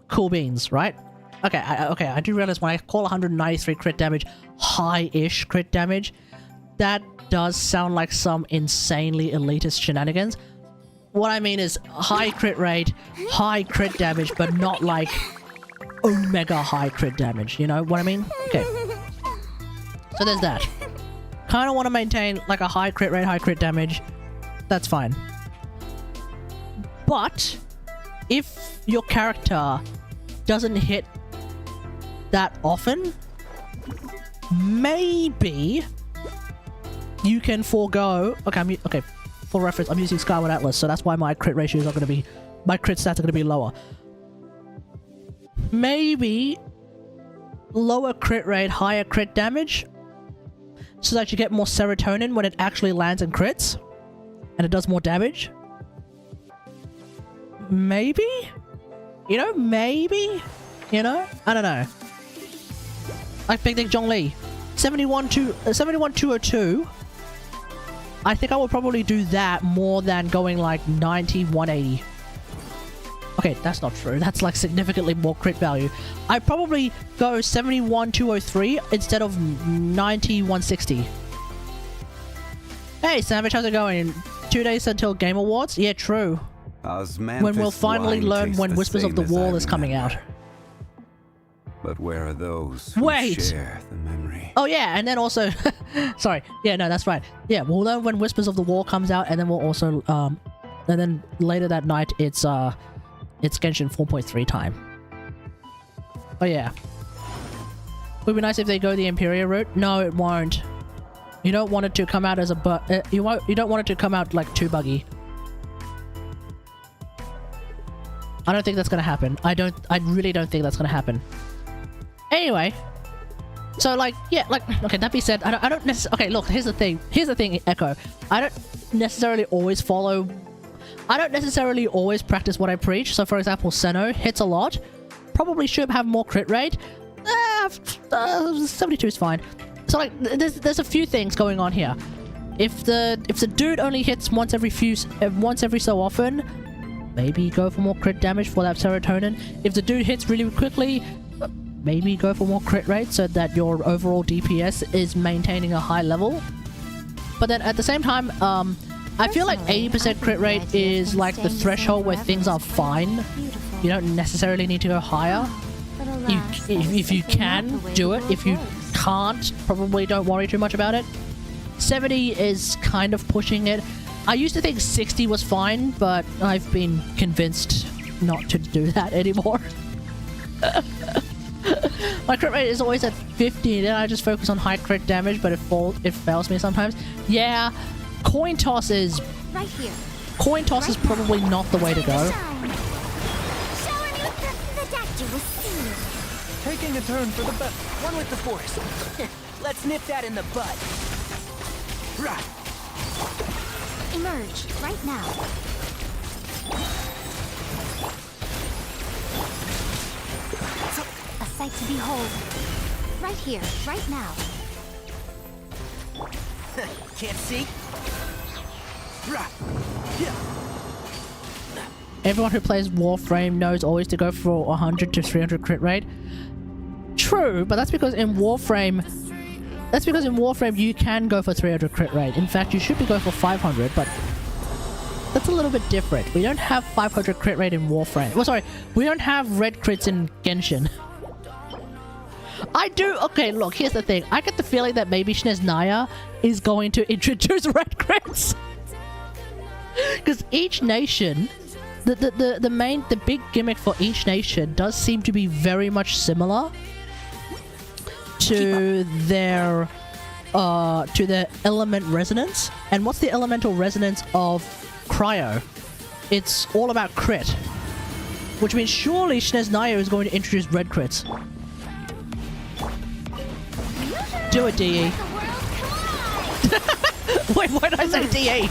cool beans, right? Okay, I do realize when I call 193 crit damage high-ish crit damage, that does sound like some insanely elitist shenanigans. What I mean is high crit rate, high crit damage, but not like omega high crit damage, you know what I mean? Okay. So there's that. Kind of want to maintain like a high crit rate, high crit damage. That's fine. But if your character doesn't hit that often, maybe you can forego... Okay, for reference, I'm using Skyward Atlas, so that's why my crit ratios are going to be my crit stats are going to be lower. Maybe lower crit rate, higher crit damage, so that you get more serotonin when it actually lands and crits, and it does more damage. Maybe? You know, maybe? You know? I don't know. Like Big Dick Zhongli. 71-202. I think I would probably do that more than going like 90-180. Okay, that's not true. That's like significantly more crit value. I'd probably go 71-203 instead of 90-160. Hey, Savage, how's it going? 2 days until Game Awards? Yeah, true. When we'll finally learn when Whispers of the Wall is coming out. But where are those who Wait! share the memory? Oh yeah, and then also... sorry. Yeah, no, that's right. Yeah, we'll learn when Whispers of the Wall comes out, and then we'll also... and then later that night, it's Genshin 4.3 time. Oh yeah. Would be nice if they go the Imperia route. No, it won't. You don't want it to come out as a you don't want it to come out like too buggy. I don't think that's gonna happen. I really don't think that's gonna happen. Anyway, so like, yeah, like, okay, that being said, I don't necessarily, okay, look, here's the thing, Echo. I don't necessarily always practice what I preach. So for example, Senno hits a lot, probably should have more crit rate. 72 is fine. So like, there's a few things going on here. If the dude only hits once every so often, maybe go for more crit damage for that serotonin. If the dude hits really quickly, maybe go for more crit rate so that your overall DPS is maintaining a high level. But then at the same time, I feel like 80% crit rate is like the threshold where things are fine. You don't necessarily need to go higher. If you can, do it. If you can't, probably don't worry too much about it. 70 is kind of pushing it. I used to think 60 was fine, but I've been convinced not to do that anymore. My crit rate is always at 50, then I just focus on high crit damage, but it fails me sometimes. Yeah, coin toss is... Right here. Coin toss is probably not the way to go. Shower me with the deck you will see. Taking a turn for the best. One with the force. Let's nip that in the bud. Right. Emerge right now. A sight to behold. Right here, right now. Can't see? Right. Yeah. Everyone who plays Warframe knows always to go for 100 to 300 crit rate. True, but that's because in Warframe you can go for 300 crit rate. In fact, you should be going for 500, but that's a little bit different. We don't have 500 crit rate in Warframe. Well, sorry, we don't have red crits in Genshin. I do. Okay, look, here's the thing. I get the feeling that maybe Snezhnaya is going to introduce red crits. Because each nation, the big gimmick for each nation does seem to be very much similar to their element resonance. And what's the elemental resonance of Cryo? It's all about crit, which means surely Snezhnaya is going to introduce red crits. Do it, DE. Wait, why did I say DE?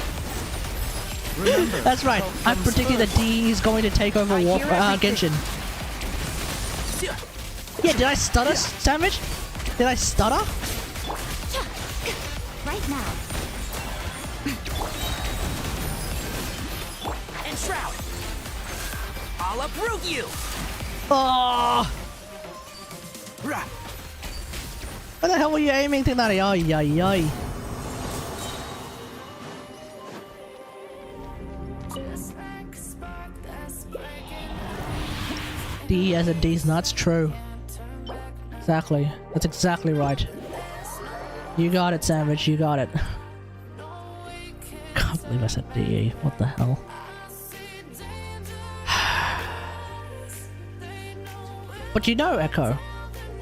Remember, That's right. I'm predicting that DE is going to take over Genshin. Yeah, did I stutter, Savage? Did I stutter? Right now. And Shroud. I'll uproot you. Oh! Right. Where the hell were you aiming to that? Ay, ay, ay. D as in D's nuts, true. Exactly. That's exactly right. You got it, Savage, you got it. Can't believe I said DE. What the hell? But you know, Echo,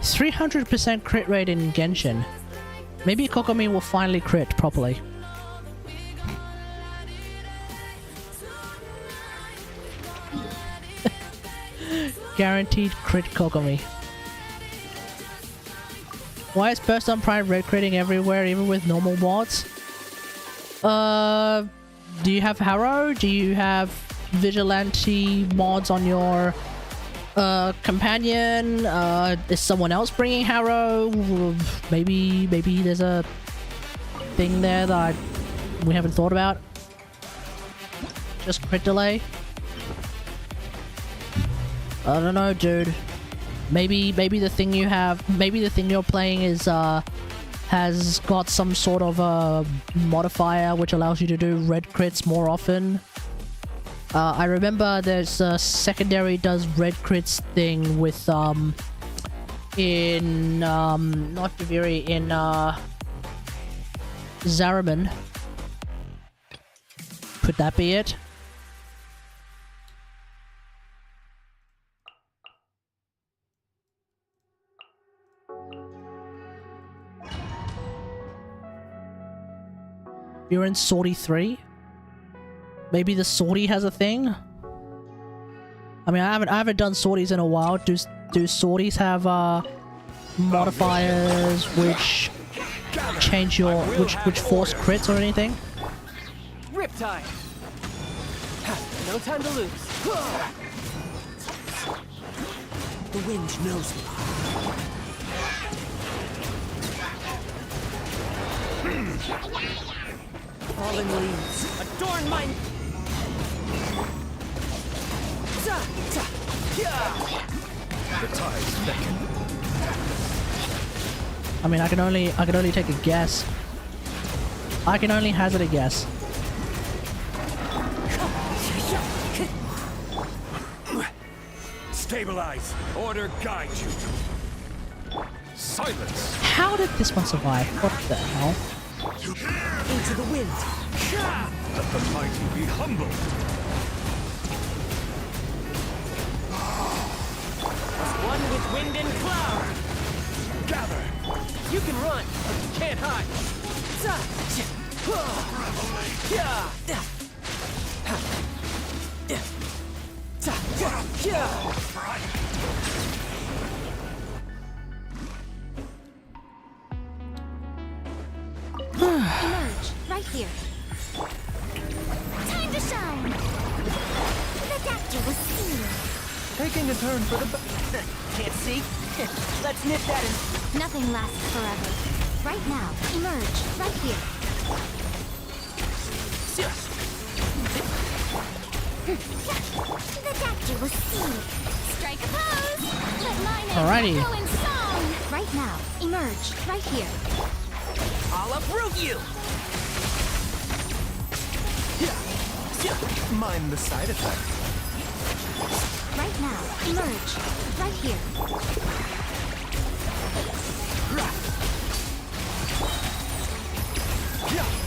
300% crit rate in Genshin. Maybe Kokomi will finally crit properly. Guaranteed crit Kokomi. Why is Burst on Prime red critting everywhere, even with normal mods? Do you have Harrow? Do you have Vigilante mods on your companion? Is someone else bringing Harrow? Maybe there's a thing there that we haven't thought about. Just crit delay. I don't know, dude. Maybe the thing you have, maybe the thing you're playing is has got some sort of a modifier which allows you to do red crits more often. I remember there's a secondary does red crits thing with in not Deviri, in Zariman. Could that be it? You're in Sortie 3? Maybe the Sortie has a thing? I mean, I haven't done sorties in a while. Do sorties have modifiers which change your which force crits or anything? Riptide. No time to lose. The wind knows me. Fallen leaves. Adorn my... The tides beckon. I mean, I can only take a guess. I can only hazard a guess. Stabilize. Order guide you. Silence. How did this one survive? What the hell? Into the wind. Let the mighty be humbled. One with wind and cloud. Gather. You can run, but you can't hide. Emerge, right here. Time to shine! The doctor was seen. Taking a turn for the... Can't see? Let's nip that in. Nothing lasts forever. Right now, emerge, right here. The doctor was seen. Strike a pose! Let my name Alrighty. echo in song! Right now, emerge, right here. I'll uproot you. Mind the side effects. Right now, emerge, right here.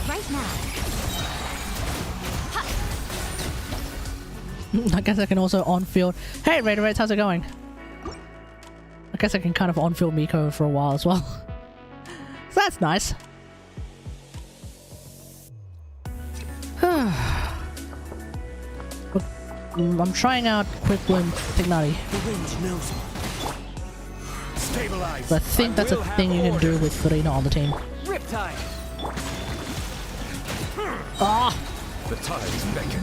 Right now. I guess I can also on-field... Hey, Raider Raids, how's it going? I guess I can kind of on-field Miko for a while as well. So that's nice. I'm trying out Quick Bloom Tignati. The wind knows me. Stabilize. So I think that's a thing you can do with Farina on the team. Riptide. Ah! The tides beckon.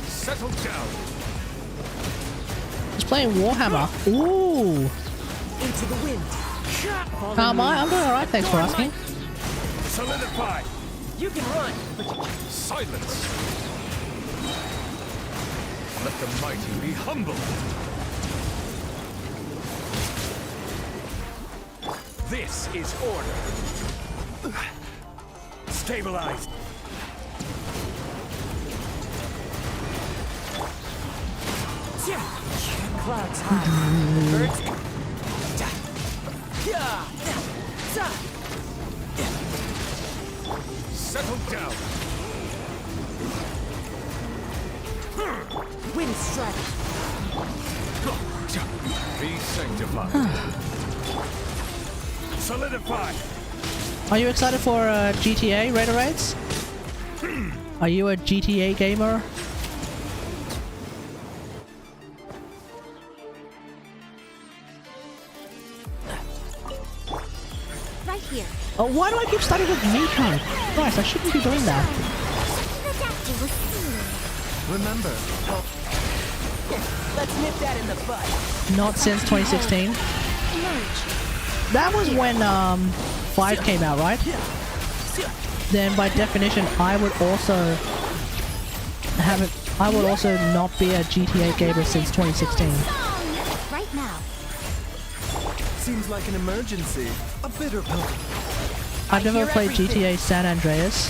Settle down. He's playing Warhammer. Ooh! Into the wind. I'm doing alright, thanks for asking. Solidify. You can run, but you Silence. Let the mighty be humbled. This is order. Stabilize. clouds high. Birds. Settle down. Wind strike. Be sanctified. Solidify. Are you excited for GTA Raider Raids? Are you a GTA gamer? Right here. Oh, why do I keep starting with Miko? Christ, I shouldn't be doing that. The doctor will see you. Remember, Let's nip that in the bud. Not since 2016. Emerge. That was when 5 came out, right? Then by definition, I would also not be a GTA gamer since 2016. Right now. seems like an emergency. A bitter pill. I've never played GTA San Andreas.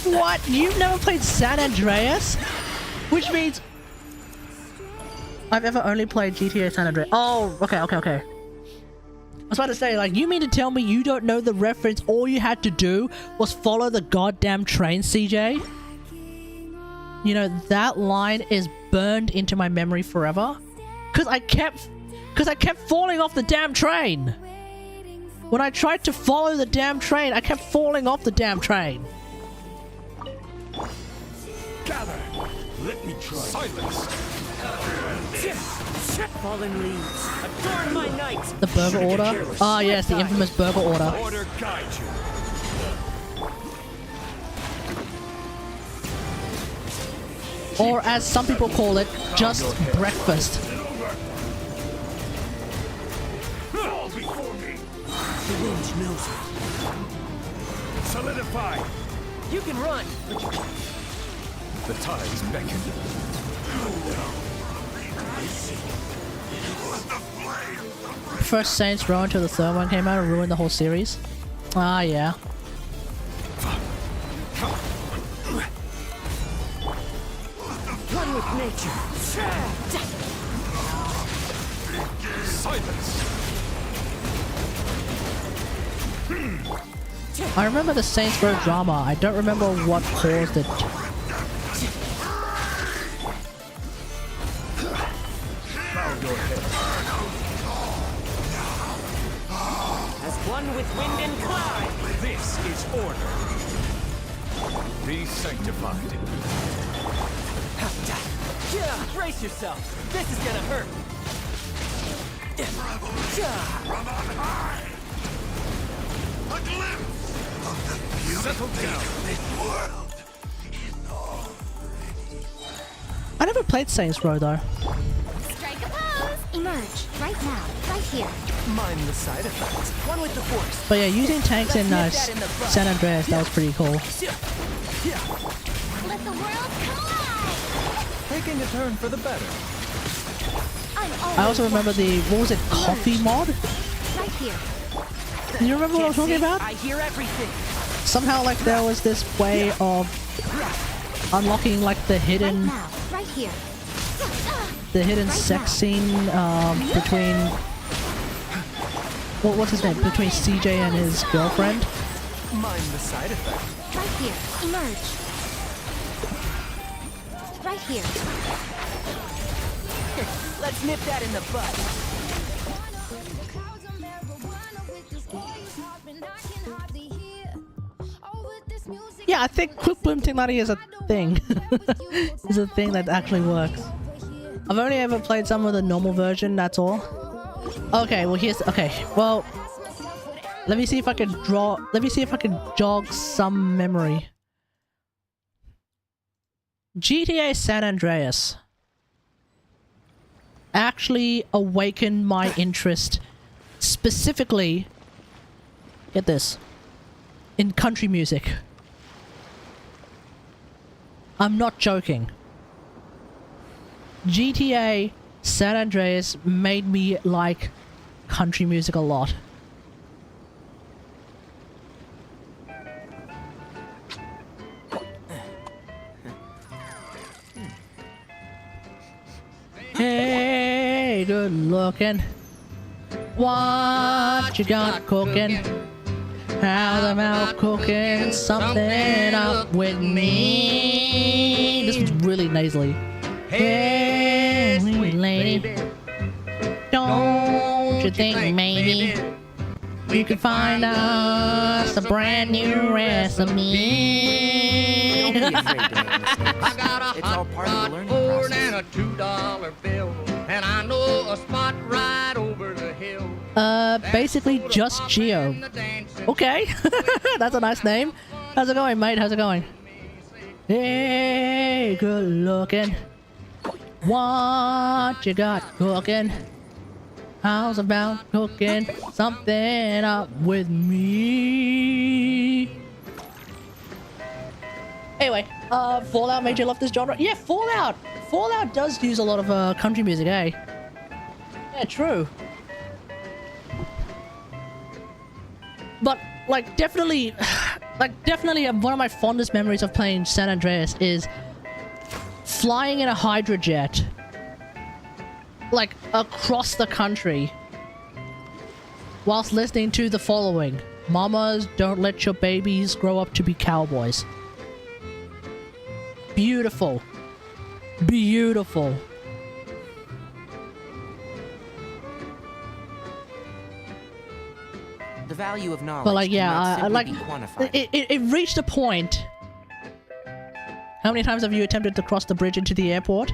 What? You've never played San Andreas? Which means I've ever only played GTA San Andreas. Oh, okay. I was about to say, like, you mean to tell me you don't know the reference? All you had to do was follow the goddamn train, CJ? You know, that line is burned into my memory forever. Cause I kept falling off the damn train. When I tried to follow the damn train, I kept falling off the damn train. Gather. Let me try. Silence. Fallen leaves. Adorn my night. The burger order? Ah, yes, the infamous burger order. Order guide you. Or as some people call it, just breakfast. Fall before me. The wind knows it. Solidify. You can run. The tides beckon. First Saints Row until the third one came out and ruined the whole series. Ah, yeah. One with nature. Silence. I remember the Saints Row drama. I don't remember what caused it. Bow your head. As one with wind and climb. This is order. Be sanctified. Yeah, brace yourself. This is gonna hurt. Settle down. I never played Saints Row though. Strike a pose. Emerge. Right now. Right here. Mind the side effects. One with the force. But yeah, using tanks in San Andreas, that was pretty cool. Let the world collide. Taking a turn for the better. I also remember the, what was it, coffee mod? Right here. You remember what I was talking about? I hear everything. Somehow, like, there was this way of unlocking, like, the Right hidden now. Right here. sex scene between what's his name? Between CJ and his girlfriend. Mind the side effects. Right here. Emerge. Right here. Let's nip that in the bud. Yeah, I think Quick Bloom Technology is a thing. Is a thing that actually works. I've only ever played some of the normal version, that's all. Okay, well well, let me see if I can jog some memory. GTA San Andreas actually awakened my interest, specifically, get this, in country music. I'm not joking. GTA San Andreas made me like country music a lot. Hey, good looking. What you got cooking? How's the mouth cooking something up with me? This was really nasally. Hey, sweet lady, don't you think maybe we could find us a brand new recipe. Don't be afraid to make mistakes. It's all part of the learning process. And a $2 bill, and I know a spot right over the hill. Basically just Geo. Okay, that's a nice name. How's it going, mate? How's it going? Hey, good looking. What you got cooking? How's about cooking something up with me? Anyway, Fallout made you love this genre? Yeah, Fallout does use a lot of country music, eh? Yeah, true. But like definitely one of my fondest memories of playing San Andreas is flying in a hydrojet like across the country whilst listening to the following: Mamas, don't let your babies grow up to be cowboys. Beautiful. Beautiful. The value of knowledge But like, cannot yeah, simply like be quantified. it reached a point. How many times have you attempted to cross the bridge into the airport?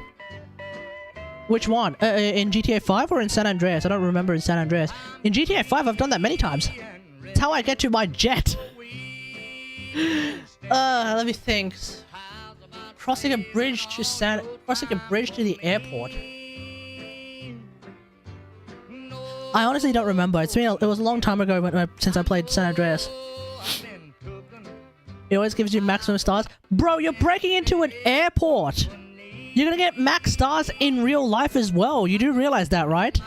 Which one? In GTA 5 or in San Andreas? I don't remember in San Andreas. In GTA 5, I've done that many times. It's how I get to my jet. Let me think. Crossing a bridge to the airport. I honestly don't remember. It was a long time ago since I played San Andreas. It always gives you maximum stars. Bro, you're breaking into an airport. You're gonna get max stars in real life as well. You do realize that, right?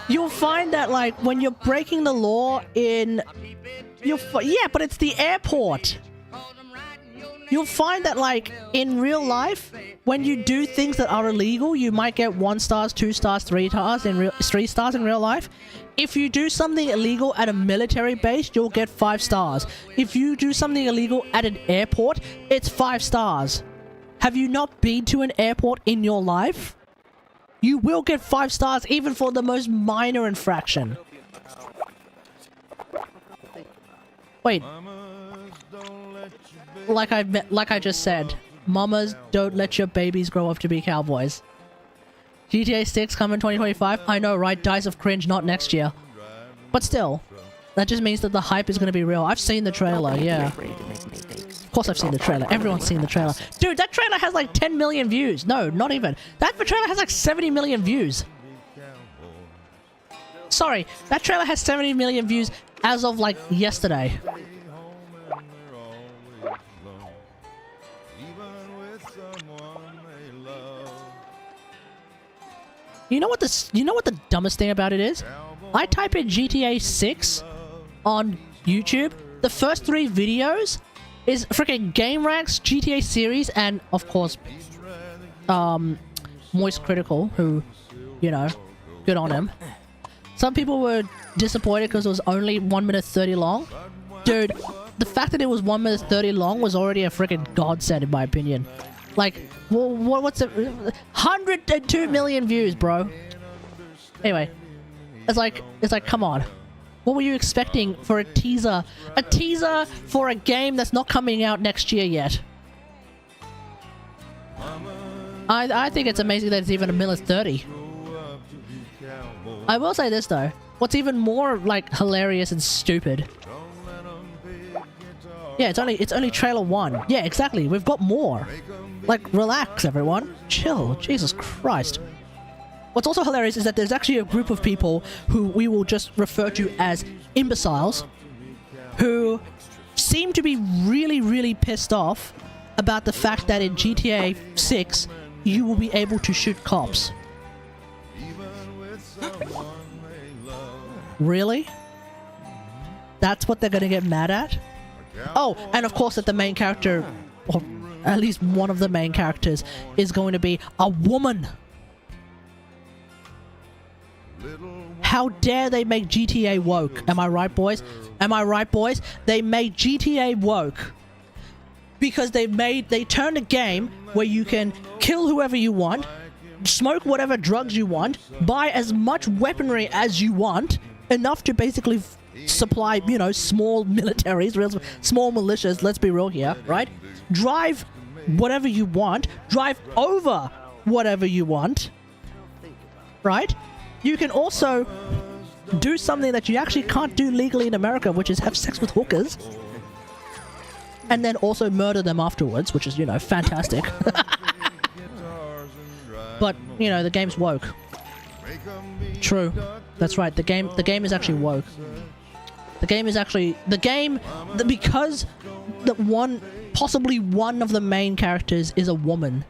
You'll find that, like, when you're breaking the law in... yeah, but it's the airport. You'll find that, like, in real life, when you do things that are illegal, you might get 1 stars, 2 stars, 3 stars in real life. If you do something illegal at a military base, you'll get 5 stars. If you do something illegal at an airport, it's 5 stars. Have you not been to an airport in your life? You will get 5 stars even for the most minor infraction. Wait. Like I just said, mamas, don't let your babies grow up to be cowboys. GTA 6 coming 2025? I know, right? Dice of Cringe, not next year. But still, that just means that the hype is going to be real. I've seen the trailer, yeah. Of course I've seen the trailer. Everyone's seen the trailer. Dude, that trailer has like 10 million views. No, not even. That trailer has like 70 million views. Sorry, that trailer has 70 million views as of like yesterday. You know what the dumbest thing about it is? I type in GTA 6 on YouTube. The first 3 videos is freaking Game Ranks, GTA series, and of course, Moist Critical, who, you know, good on him. Some people were disappointed because it was only 1 minute 30 long. Dude, the fact that it was 1 minute 30 long was already a freaking godsend in my opinion. Like, well, what's it? 102 million views, bro. Anyway, it's like, come on. What were you expecting for a teaser? A teaser for a game that's not coming out next year yet. I think it's amazing that it's even 1 minute 30. I will say this though. What's even more like hilarious and stupid? Yeah, it's only trailer 1. Yeah, exactly. We've got more. Like, relax, everyone. Chill. Jesus Christ. What's also hilarious is that there's actually a group of people who we will just refer to as imbeciles who seem to be really, really pissed off about the fact that in GTA 6 you will be able to shoot cops. Really? That's what they're gonna get mad at? Oh, and of course that the main character, or at least one of the main characters, is going to be a woman. How dare they make GTA woke? Am I right, boys? Am I right, boys? They made GTA woke because they turned a game where you can kill whoever you want, smoke whatever drugs you want, buy as much weaponry as you want, enough to basically supply, you know, small militaries, small militias, let's be real here, right? Drive whatever you want, drive over whatever you want, right? You can also do something that you actually can't do legally in America, which is have sex with hookers, and then also murder them afterwards, which is, you know, fantastic. But, you know, the game's woke. True. That's right, the game is actually woke. The game is actually... because possibly one of the main characters is a woman.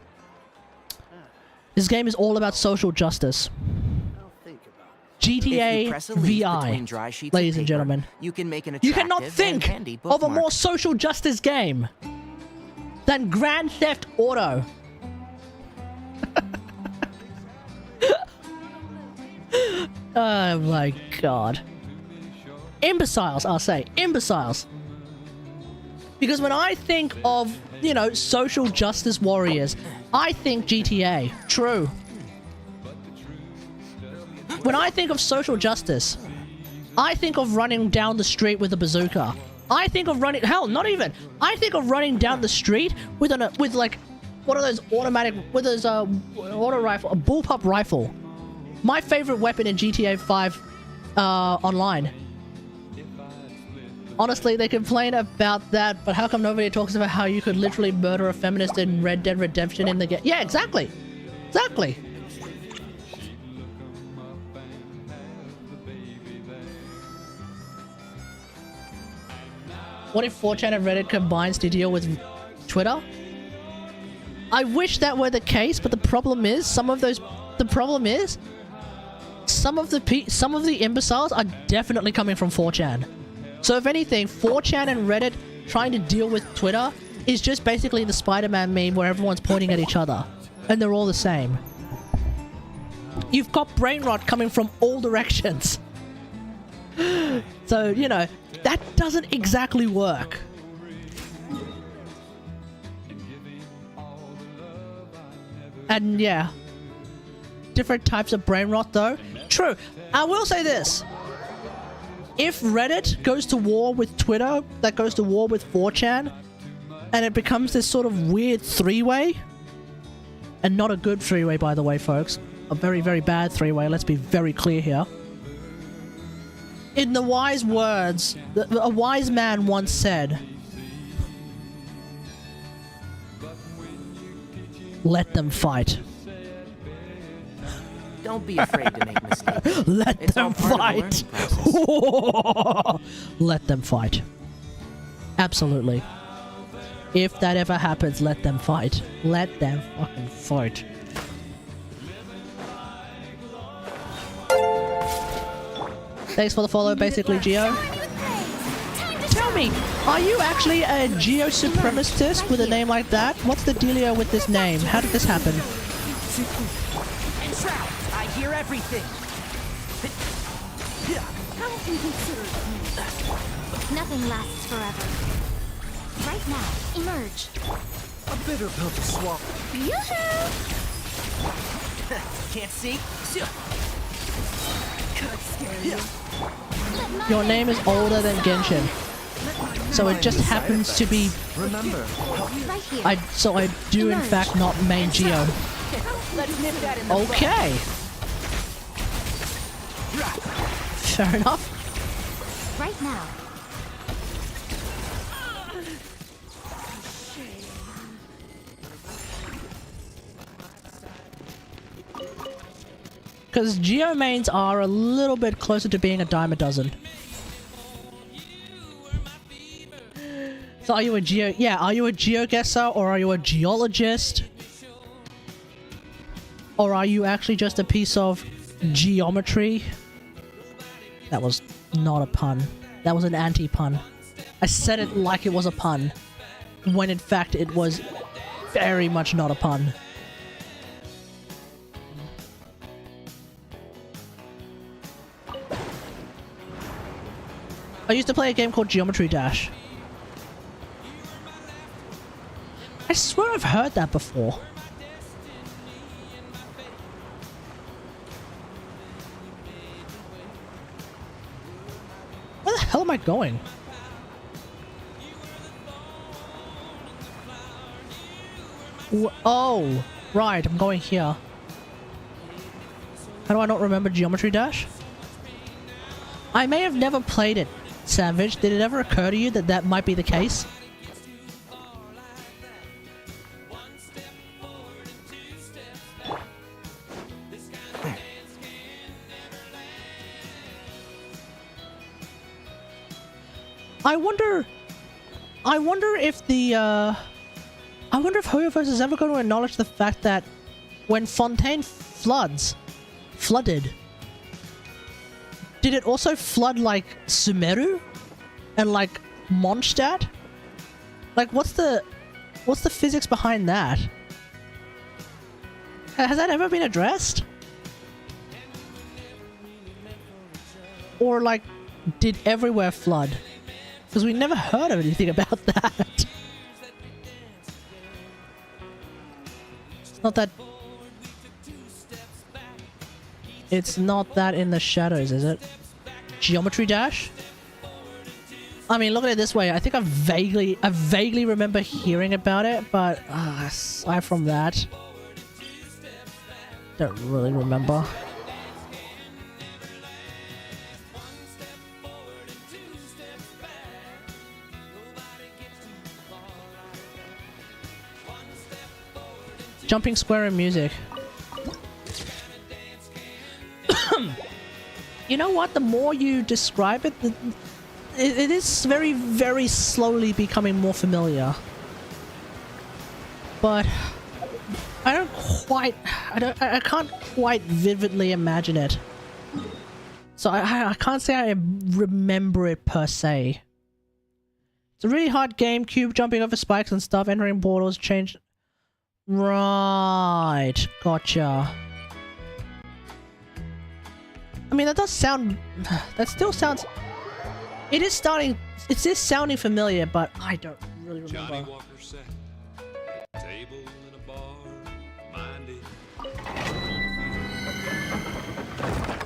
This game is all about social justice. GTA VI, ladies and gentlemen. You can make an You cannot attractive think and handy of a bookmark. more social justice game than Grand Theft Auto. Oh my god. Imbeciles, I'll say. Imbeciles. Because when I think of, you know, social justice warriors, I think GTA. True. When I think of social justice, I think of running down the street with a bazooka. I think of running... Hell, not even. I think of running down the street with like... What are those automatic... With those, auto rifle... A bullpup rifle. My favorite weapon in GTA 5, online. Honestly, they complain about that, but how come nobody talks about how you could literally murder a feminist in Red Dead Redemption in the game? Yeah, exactly. Exactly. What if 4chan and Reddit combines to deal with Twitter? I wish that were the case, but the problem is some of the imbeciles are definitely coming from 4chan. So if anything, 4chan and Reddit trying to deal with Twitter is just basically the Spider-Man meme where everyone's pointing at each other and they're all the same. You've got brain rot coming from all directions. So, you know, that doesn't exactly work. And yeah, different types of brain rot though. True. I will say this. If Reddit goes to war with Twitter, that goes to war with 4chan, and it becomes this sort of weird three-way, and not a good three-way, by the way, folks. A very, very bad three-way, let's be very clear here. In the wise words, a wise man once said, let them fight. Don't be afraid to make mistakes. Let It's them all part of the fight. learning process. Let them fight. Absolutely. If that ever happens, let them fight. Let them fucking fight. Thanks for the follow, basically, Geo. Tell me, are you actually a Geo supremacist with a name like that? What's the dealio with this name? How did this happen? Entrapped! I hear everything! Nothing lasts forever. Right now, emerge. A bitter pill to swallow. Yoo-hoo! Can't see? Your name is older than Genshin, so it just happens to be. Remember, Right here. I do in fact not main Geo. Let's nip that in the Okay. Fair enough. Right now. Because Geo mains are a little bit closer to being a dime a dozen. So are you a Geo... Yeah, are you a geoguesser or are you a geologist? Or are you actually just a piece of geometry? That was not a pun. That was an anti-pun. I said it like it was a pun, when in fact it was very much not a pun. I used to play a game called Geometry Dash. I swear I've heard that before. hell am I going? Oh, right, I'm going here. How do I not remember Geometry Dash? I may have never played it, Savage. Did it ever occur to you that that might be the case? I wonder if the, I wonder if Hoyoverse is ever going to acknowledge the fact that when Fontaine flooded, did it also flood like Sumeru and like Mondstadt? Like, what's the physics behind that? Has that ever been addressed? Or like, did everywhere flood? Because we never heard of anything about that. Not that... It's not that in the shadows, is it? Geometry Dash? I mean, look at it this way. I think I vaguely remember hearing about it, but aside from that, don't really remember. Jumping square in music. You know what? The more you describe it, it is very, very slowly becoming more familiar. But I can't quite vividly imagine it. So I can't say I remember it per se. It's a really hard game. Cube jumping over spikes and stuff, entering portals, changed. Right, gotcha. I mean, that does sound... That still sounds... It is sounding familiar, but I don't really remember. Johnny Walker sat at a table in a bar, minded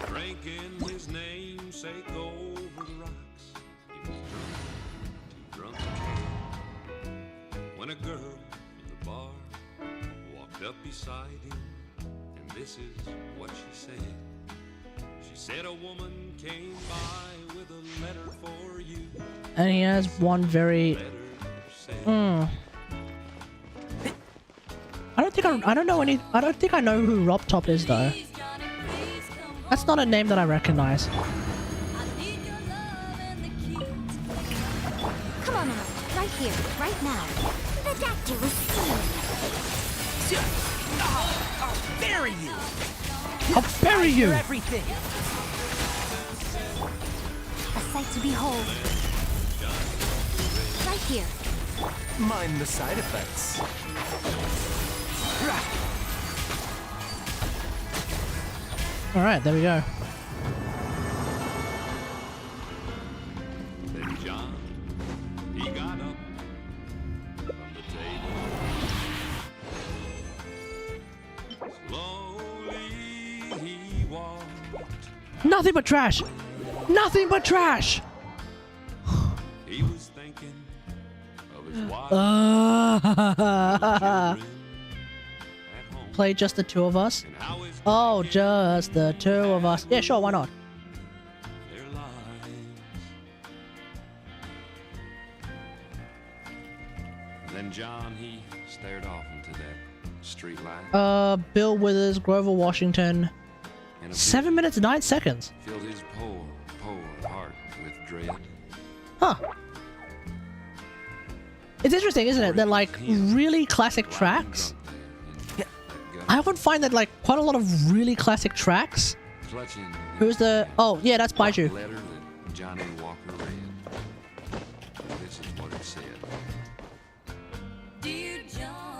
drinking his namesake over the rocks. He was drunk, too drunk to care. When a girl in the bar walked up beside him, and this is what she said. She said a woman came by with a letter for you. And he has one very... I don't think I know who Rob Top is though. That's not a name that I recognize. Come on out, right here, right now. The doctor will see you. I'll bury you! I'll bury you! Everything! A sight to behold. Right here. Mind the side effects. Alright, there we go. Then John, he got up from the table. Slowly he walked. Nothing but trash! Nothing but trash! He was thinking of his wife. Children at home, Play just the two of us? and how his Oh, just the two of us. Yeah, sure, why not? their lives. Then John, he stared off into that street light. Bill Withers, Grover Washington. And a 7 minutes, 9 seconds. filled his poor heart with dread. Huh. It's interesting, isn't it? That like really classic tracks. I often find that like quite a lot of really classic tracks. Who's the... Oh, yeah, that's Baiju. Letter that Johnny Walker read. This is what it said.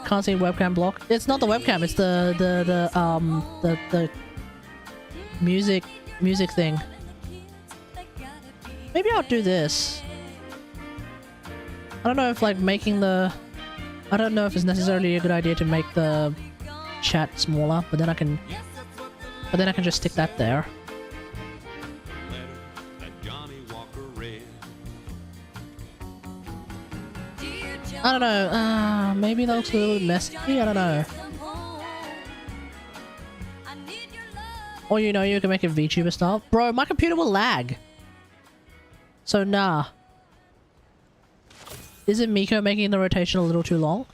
Can't see webcam block. It's not the webcam. It's the music thing. Maybe I'll do this. I don't know if like making the... I don't know if it's necessarily a good idea to make the chat smaller, but then I can just stick that there. Letter that Johnny Walker read. I don't know. Maybe that looks a little bit messy. I don't know. Or you know, you can make a VTuber style. Bro, my computer will lag. So nah. Isn't Miko making the rotation a little too long?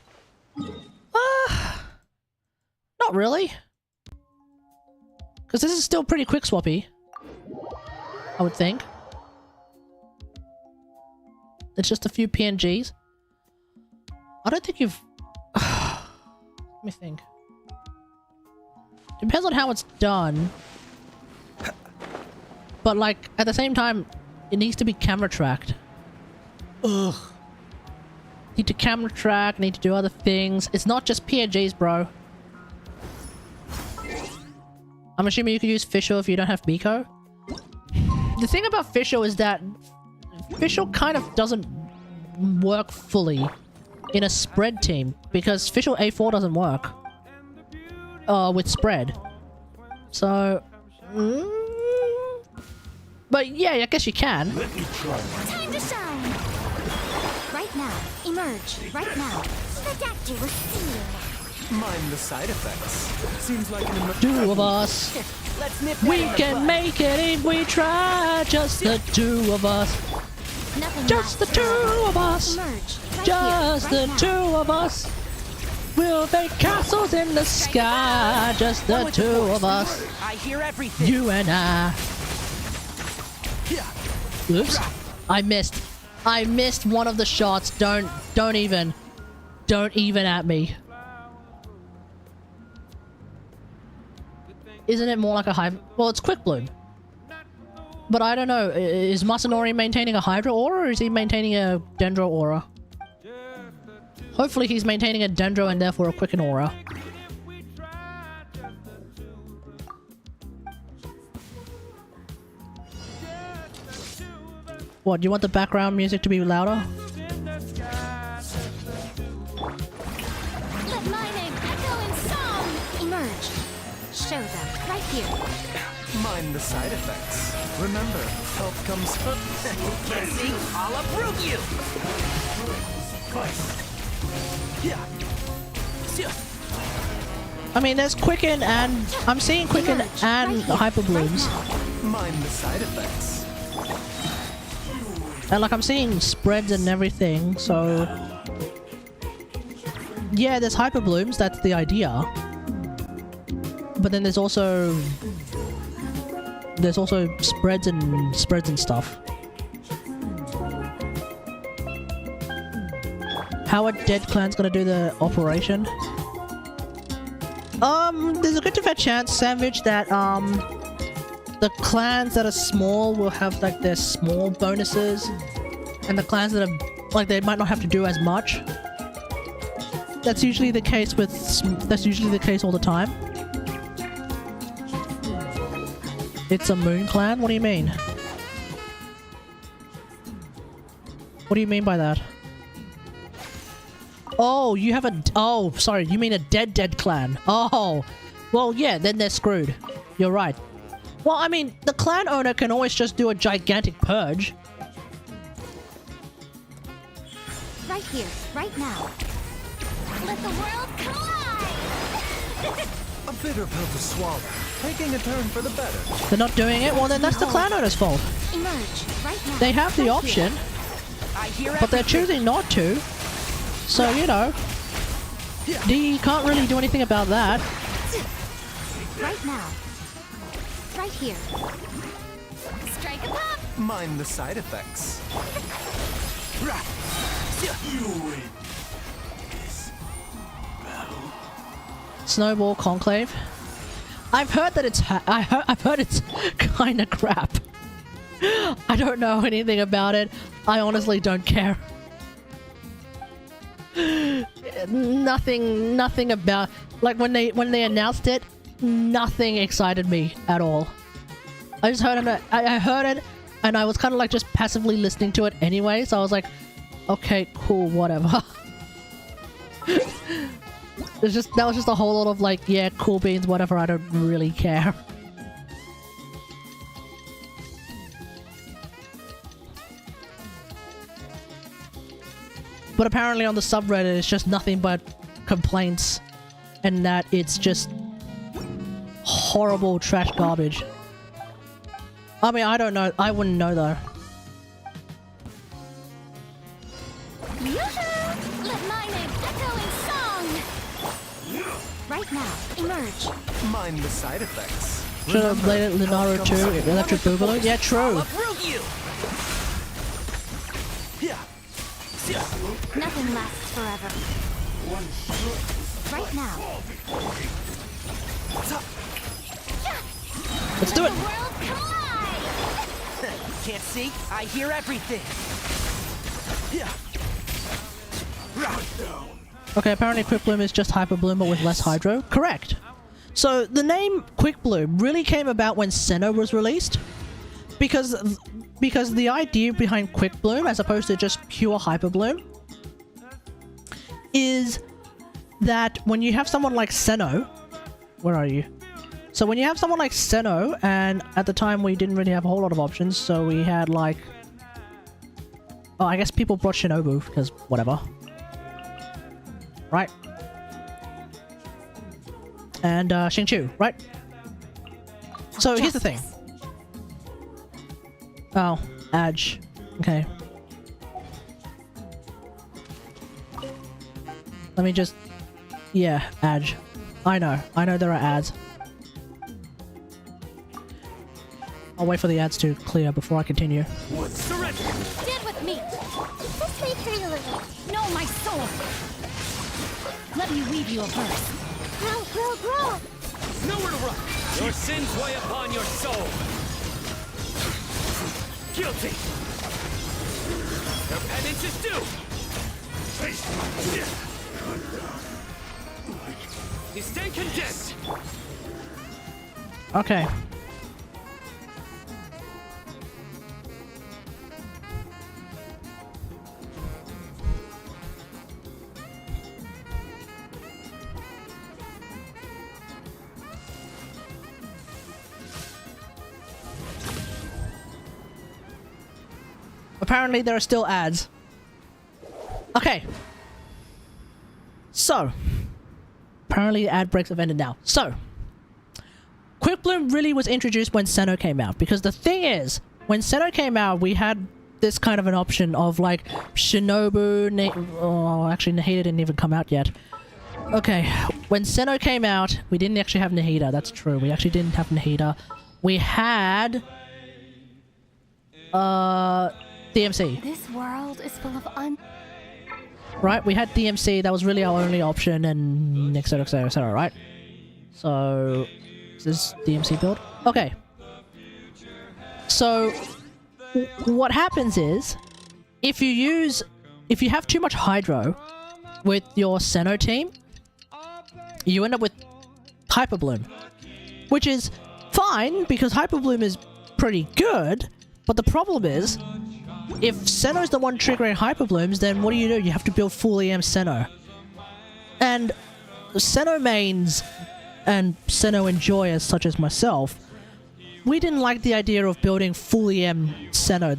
Not really. Because this is still pretty quick swappy. I would think. It's just a few PNGs. I don't think you've... Let me think. Depends on how it's done. But like, at the same time, it needs to be camera tracked. Ugh. Need to camera track, need to do other things. It's not just PNGs, bro. I'm assuming you could use Fischl if you don't have Miko. The thing about Fischl is that Fischl kind of doesn't work fully in a spread team because Fischl A4 doesn't work with spread. So, but yeah, I guess you can. Time to shine! Right now, emerge. Right now, spectacular scene. Mind the side effects. Seems like an Two of us. Let's nip that We in the can bud. make it if we try. Just the two of us. Nothing Just the lasts two forever. of us. Emerge. Right Just here, the right two now. of us. We'll make castles in the sky. Just the two of us. I hear everything. You and I. Oops. I missed. I missed one of the shots. Don't even at me. Isn't it more like a Hydra? Well, it's Quick Bloom. But I don't know. Is Masanori maintaining a Hydra aura or is he maintaining a Dendro aura? Hopefully he's maintaining a Dendro and therefore a Quicken aura. What, do you want the background music to be louder? Let my name echo in song. Emerge. Show them. Right here. Mind the side effects. Remember, health comes first. Can't see? I'll uproot you. I mean, there's Quicken and... I'm seeing Quicken Emerge. and Right here, Hyper Blooms. right Mind the side effects. And like, I'm seeing spreads and everything, so... Yeah, there's Hyper Blooms, that's the idea. But then there's also... There's also spreads and stuff. How are Dead Clans gonna do the operation? There's a good to fair chance, Sandwich, that, the clans that are small will have, like, their small bonuses. And the clans that are, like, they might not have to do as much. That's usually the case with, that's usually the case all the time. It's a moon clan? What do you mean? What do you mean by that? Oh, you have a... Oh, sorry. You mean a dead clan. Oh. Well, yeah, then they're screwed. You're right. Well, I mean, the clan owner can always just do a gigantic purge. Right here. Right now. Let the world collide. A bitter pill to swallow. Taking a turn for the better. They're not doing it? Well, then that's the clan owner's fault. Emerge. Right now. They have the Right here. option, I hear but they're everything. choosing not to. So, you know. You can't really do anything about that. Right now. Right here. Strike a pop. Mind the side effects. Snowball Conclave. I've heard that it's I've heard it's kind of crap. I don't know anything about it. I honestly don't care. Nothing about, like, when they announced it, nothing excited me at all. I just heard it. I heard it, and I was kind of like just passively listening to it anyway. So I was like, okay, cool, whatever. That was just a whole lot of like, yeah, cool beans, whatever, I don't really care. But apparently on the subreddit, it's just nothing but complaints, and that it's just horrible trash garbage. I mean, I don't know. I wouldn't know though. Yoo-hoo! Let my name echo in song! Right now, emerge. Mind the side effects. Should have played it Lunaro 2, Electric Boogaloo. Yeah, true. Uproot you! Nothing lasts forever. Right now. Let's do Let it. the world collide! Can't see? I hear everything. Okay, apparently Quick Bloom is just Hyper Bloom but with less Hydro. Correct. So the name Quick Bloom really came about when Sinnoh was released, because the idea behind Quick Bloom, as opposed to just pure Hyper Bloom, is that when you have someone like Sinnoh, where are you? So when you have someone like Sinnoh, and at the time we didn't really have a whole lot of options, so we had like, oh, I guess people brought Shinobu because whatever, right? And Xingqiu, right? So here's the thing. Oh, Edge. Okay. Let me just... Yeah, Edge. I know there are ads. I'll wait for the ads to clear before I continue. Dead with me! This may feel it. Know my soul! Let me weave you a verse. Grow! Nowhere to run! Your sins weigh upon your soul! Guilty! Your penance is due! You stand condemned! Okay. Apparently there are still ads. Okay. So, apparently ad breaks have ended now. So, Quick Bloom really was introduced when Sinnoh came out, because the thing is, when Sinnoh came out, we had this kind of an option of like Shinobu, oh, actually Nahida didn't even come out yet. Okay, when Sinnoh came out, we didn't actually have Nahida, that's true. We actually didn't have Nahida. We had DMC. This world is full of Right, we had DMC, that was really our only option, and etc, etc, etc, right? So, is this DMC build? Okay. So, what happens is, if you have too much Hydro with your Sinnoh team, you end up with Hyper Bloom, which is fine, because Hyper Bloom is pretty good, but the problem is, if Sinnoh's the one triggering Hyper Blooms, then what do? You have to build full EM Sinnoh. And Sinnoh mains and Sinnoh enjoyers such as myself, we didn't like the idea of building full EM Sinnoh.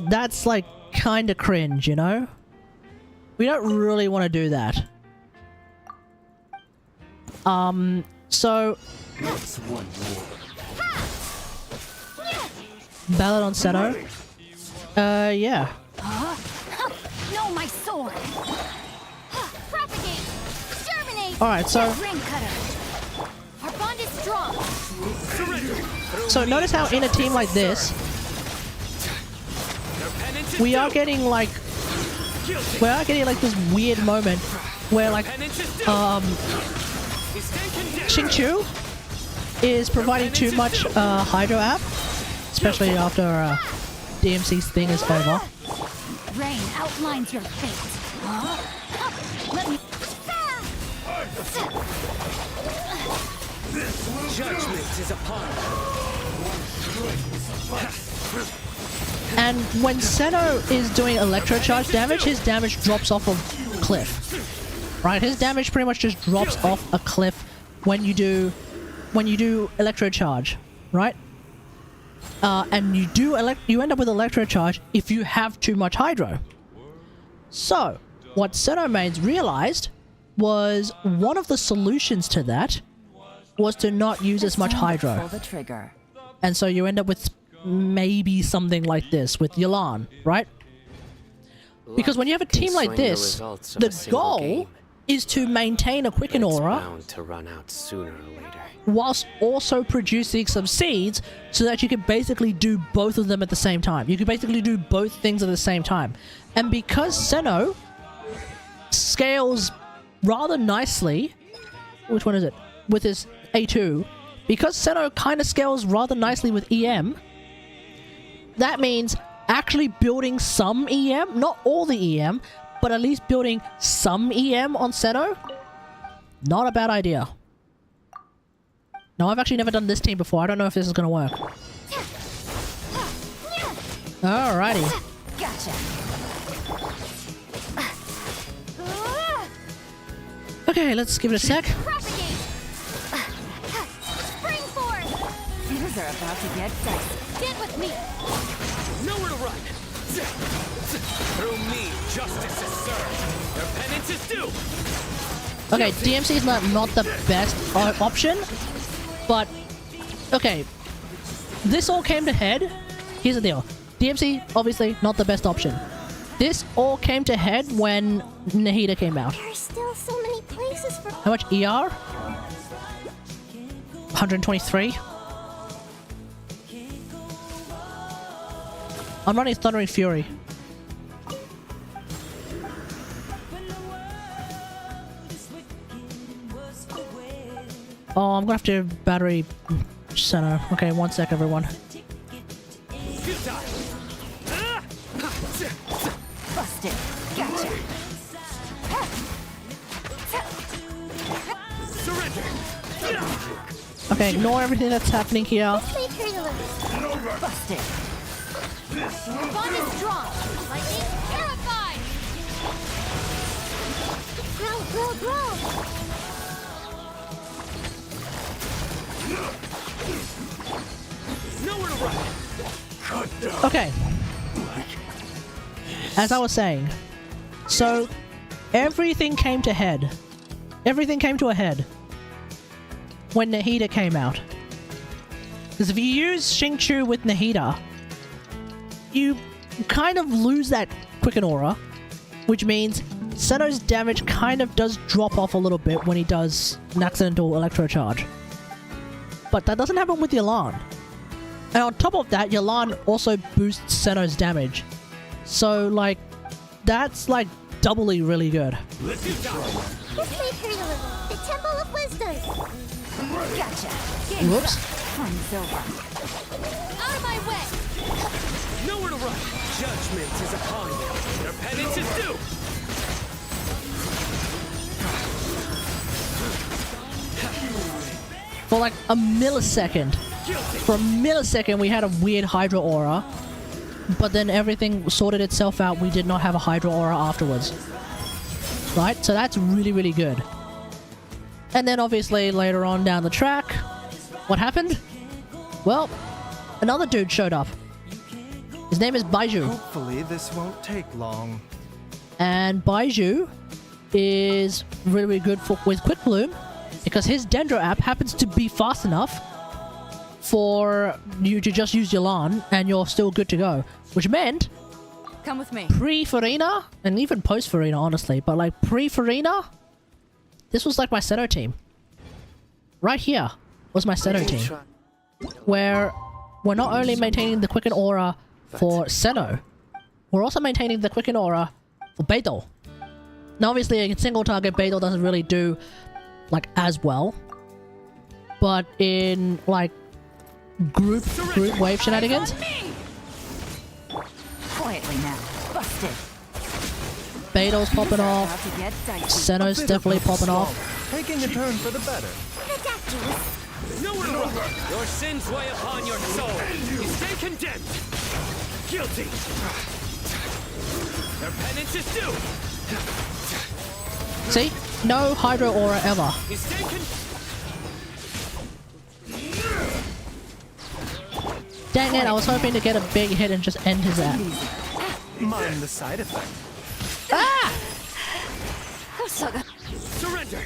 That's like kinda cringe, you know? We don't really want to do that. So... Ballad on Sinnoh? Yeah. Know my sword! Propagate! Germinate! Alright, so... Ring cutter! Our bond is strong! So notice how in a team like this, we are getting like this weird moment where like Xingqiu is providing too much Hydro app, especially after DMC's thing is over. Rain outlines your fate. Let me... Judgment is upon And when Sinnoh is doing electro charge damage, his damage drops off a cliff. Right? His damage pretty much just drops off a cliff when you do electro charge, right? and you end up with Electro Charge if you have too much Hydro. So, what Xenomanes realized was one of the solutions to that was to not use as much Hydro. Pull the trigger. And so you end up with maybe something like this with Yelan, right? Because when you have a team like this, the goal is to maintain a Quicken Aura bound to run out sooner or later. whilst also producing some seeds so that you can basically do both of them at the same time. You can basically do both things at the same time. And because Sinnoh scales rather nicely, which one is it? With his A2, because Sinnoh kind of scales rather nicely with EM, that means actually building some EM, not all the EM, but at least building some EM on Sinnoh, not a bad idea. Now, I've actually never done this team before. I don't know if this is going to work. Alrighty. Gotcha. Okay, let's give it a sec. Propagate. Spring force. Things are about to get dicey. Stand with me. Nowhere to run. Through me, justice is served. Their penance is due. Okay, DMC is not the best option, but okay, this all came to head. Here's the deal: DMC obviously not the best option. This all came to head when Nahida came out. There are still so many places for. How much ER? 123. I'm running Thundering Fury. Oh, I'm gonna have to battery center. Okay, one sec, everyone. Busted. Gotcha. Okay, ignore everything that's happening here. Busted. Your bond is strong. Lightning terrified. Grow. Nowhere to run. Okay. As I was saying, so everything came to head. Everything came to a head when Nahida came out. Because if you use Xingqiu with Nahida, you kind of lose that Quicken Aura, which means Sinnoh's damage kind of does drop off a little bit when he does an accidental Electro Charge. But that doesn't happen with Yelan. And on top of that, Yelan also boosts Sinnoh's damage. So, like, that's, like, doubly really good. This may hurt a little. The Temple of Wisdom. Gotcha. Whoops. Fun's over. Out of my way. Nowhere to run. Judgment is upon you. Their penance is due. For like a millisecond. For a millisecond, we had a weird Hydro Aura. But then everything sorted itself out. We did not have a Hydro Aura afterwards. Right? So that's really, really good. And then obviously later on down the track, what happened? Well, another dude showed up. His name is Baizhu. Hopefully this won't take long. And Baizhu is really, really good with Quick Bloom because his Dendro app happens to be fast enough for you to just use Yelan and you're still good to go. Which meant Come with me. pre-Farina and even post-Farina, honestly, but like pre-Farina, this was like my Sinnoh team. Right here was my Sinnoh team. Where we're not only maintaining the Quicken Aura for Sinnoh, we're also maintaining the Quicken Aura for Beidou. Now obviously a single target Beidou doesn't really do like as well. But in like group wave shenanigans, Quietly now. Busted. Beidou's popping off, About to get dicey. Sinnoh's definitely popping off. Taking a turn for the better. Nowhere to run. Your sins weigh upon your soul. You stay condemned. Guilty. Their penance is due. See? No Hydro Aura ever. You stay Dang it, I was hoping to get a big hit and just end his ass. Mind the side effect. Ah! Surrender.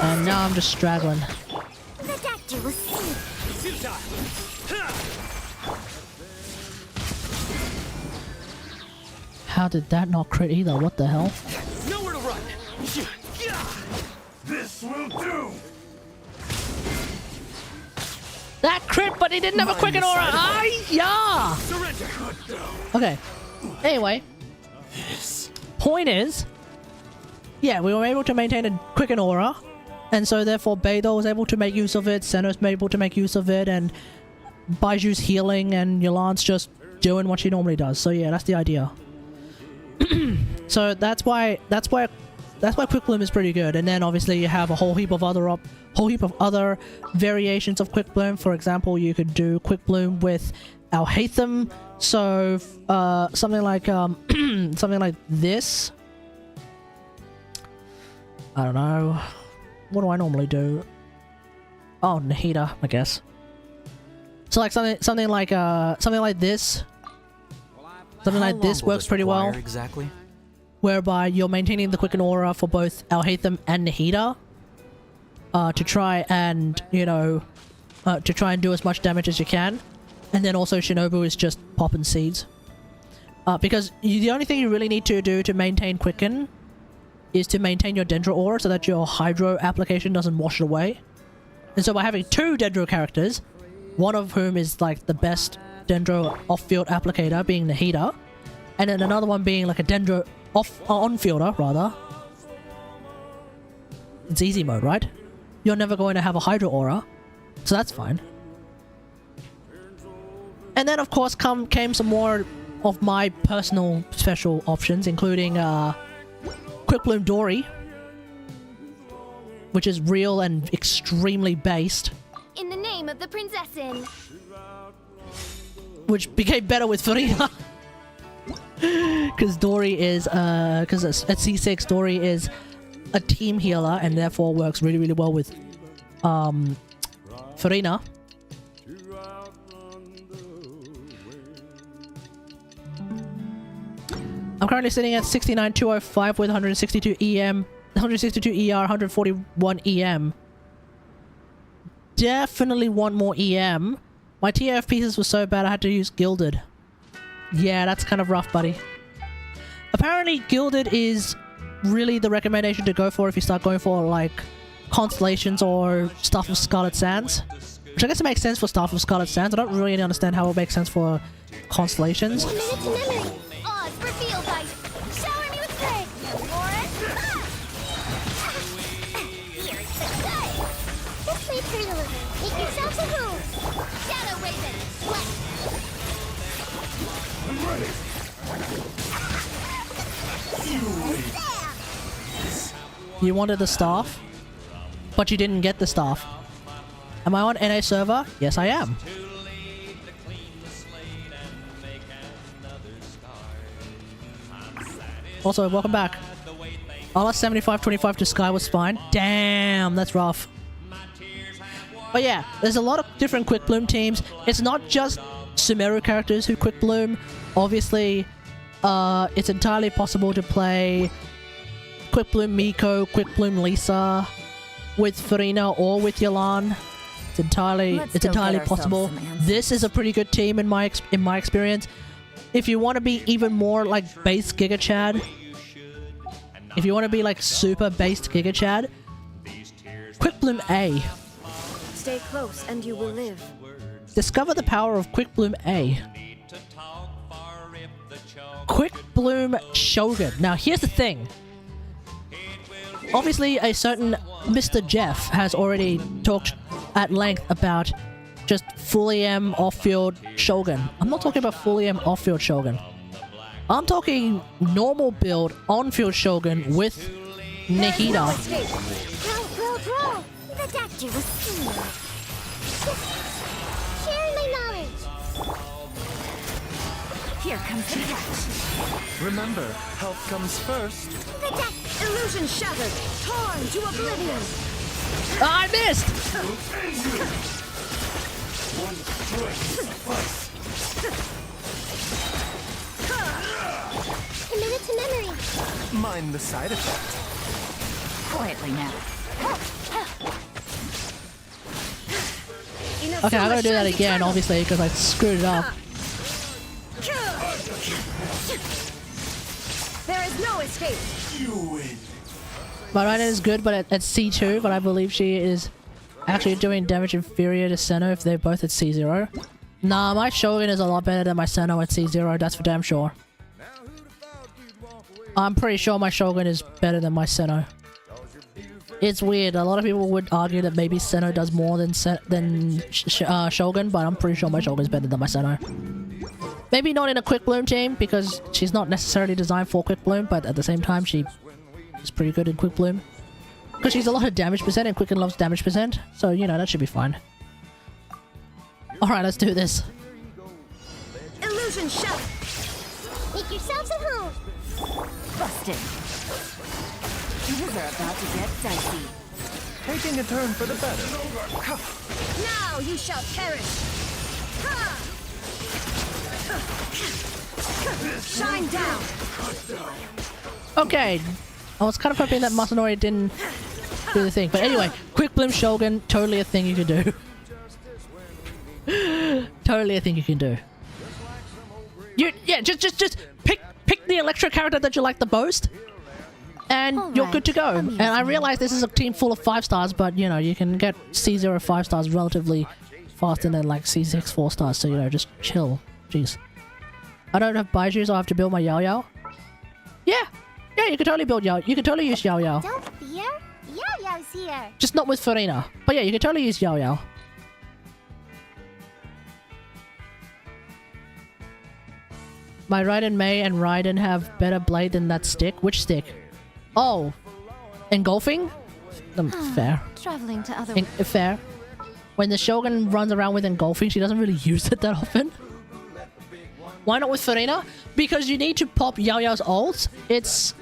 And now I'm just straggling. The doctor will see. How did that not crit either? What the hell? Nowhere to run. This will do! That crit, but he didn't have a quicken aura. Yeah. Surrender. Okay. Anyway, point is, yeah, we were able to maintain a quicken aura, and so therefore Beidou was able to make use of it. Senna's able to make use of it, and Baiju's healing, and Yolan's just doing what she normally does. So yeah, that's the idea. So that's why Quick Bloom is pretty good. And then obviously you have a whole heap of other variations of Quick Bloom. For example, you could do Quick Bloom with Alhaitham. So something like something like this. I don't know. What do I normally do? Oh, Nahida, I guess. So like something like this. Something like this works pretty well. Exactly. Whereby you're maintaining the Quicken Aura for both Alhaitham and Nahida to try and, you know, to try and do as much damage as you can. And then also Shinobu is just popping seeds. Because the only thing you really need to do to maintain Quicken is to maintain your Dendro Aura so that your Hydro application doesn't wash it away. And so by having two Dendro characters, one of whom is like the best Dendro off-field applicator, being Nahida, and then another one being like a Dendro on-fielder, rather. It's easy mode, right? You're never going to have a Hydro Aura, so that's fine. And then, of course, came some more of my personal special options, including Quick Bloom Dory, which is real and extremely based. In the name of the Prinzessin. Which became better with Furina. Because Dory is, because at C6, Dory is a team healer and therefore works really, really well with Furina. I'm currently sitting at 69,205 with 162 EM, 162 ER, 141 EM. Definitely want more EM. My TF pieces were so bad I had to use Gilded. Yeah, that's kind of rough, buddy. Apparently, Gilded is really the recommendation to go for if you start going for, like, Constellations or Staff of Scarlet Sands. Which I guess it makes sense for Staff of Scarlet Sands. I don't really understand how it makes sense for Constellations. 1 minute to memory. Oz for field ice. Shower me with play. Here's the good. This way for delivery. Make yourself a home. Shadow Raven. I'm ready! You wanted the staff, but you didn't get the staff. Am I on NA server? Yes, I am. Also, welcome back. I lost 75-25 to Sky was fine. Damn, that's rough. But yeah, there's a lot of different Quick Bloom teams. It's not just Sumeru characters who Quick Bloom. Obviously, it's entirely possible to play Quick Bloom Miko, Quick Bloom Lisa with Furina or with Yolan. It's entirely possible. This is a pretty good team in my experience. If you want to be even more like base Giga Chad, if you want to be like super based Giga Chad, Quick Bloom A. Stay close and you will live. Discover the power of Quick Bloom A. Quick Bloom Shogun. Now here's the thing. Obviously a certain Mr. Jeff has already talked at length about just full EM off-field Shogun. I'm not talking about full EM off-field Shogun. I'm talking normal build on-field Shogun with Nahida. Grow. The doctor was seen. Sharing my knowledge. Here comes the catch. Remember, health comes first. The illusion shattered, torn to oblivion. I missed! Commit to memory. Mind the side effect. Quietly now. Okay, I'm gonna do that again, obviously, because I screwed it up. There is no escape. My Raiden is good, but at C2, but I believe she is actually doing damage inferior to Senna if they're both at C0. Nah, my Shogun is a lot better than my Senna at C0, that's for damn sure. I'm pretty sure my Shogun is better than my Senna. It's weird, a lot of people would argue that maybe Senna does more than Shogun, but I'm pretty sure my Shogun is better than my Senna. Maybe not in a Quick Bloom team, because she's not necessarily designed for Quick Bloom, but at the same time she is pretty good in Quick Bloom. Because she's a lot of damage percent and Quicken loves damage percent, so you know, that should be fine. Alright, let's do this. Illusion shot. Make yourselves at home. Busted. Things are about to get dicey. Taking a turn for the better. Now you shall perish. Ha! Shine down. Okay, I was kind of hoping that Masanori didn't do the thing, but anyway, Quick Bloom Shogun, totally a thing you can do. Totally a thing you can do. Yeah, just pick the Electro character that you like the most, and you're good to go. And I realize this is a team full of 5 stars, but you know, you can get C0 5 stars relatively faster than like C6 4 stars, so you know, just chill. Jeez. I don't have Baiju, so I have to build my Yao Yao. Yeah, you can totally build Yao. You can totally use Yao Yao. Don't fear. Yao Yao's here. Just not with Farina. But yeah, you can totally use Yao Yao. My Raiden Mei and Raiden have better blade than that stick. Which stick? Oh, engulfing? Fair. Traveling to other. Fair. When the Shogun runs around with engulfing, she doesn't really use it that often. Why not with Farina? Because you need to pop Yao Yao's ult. It's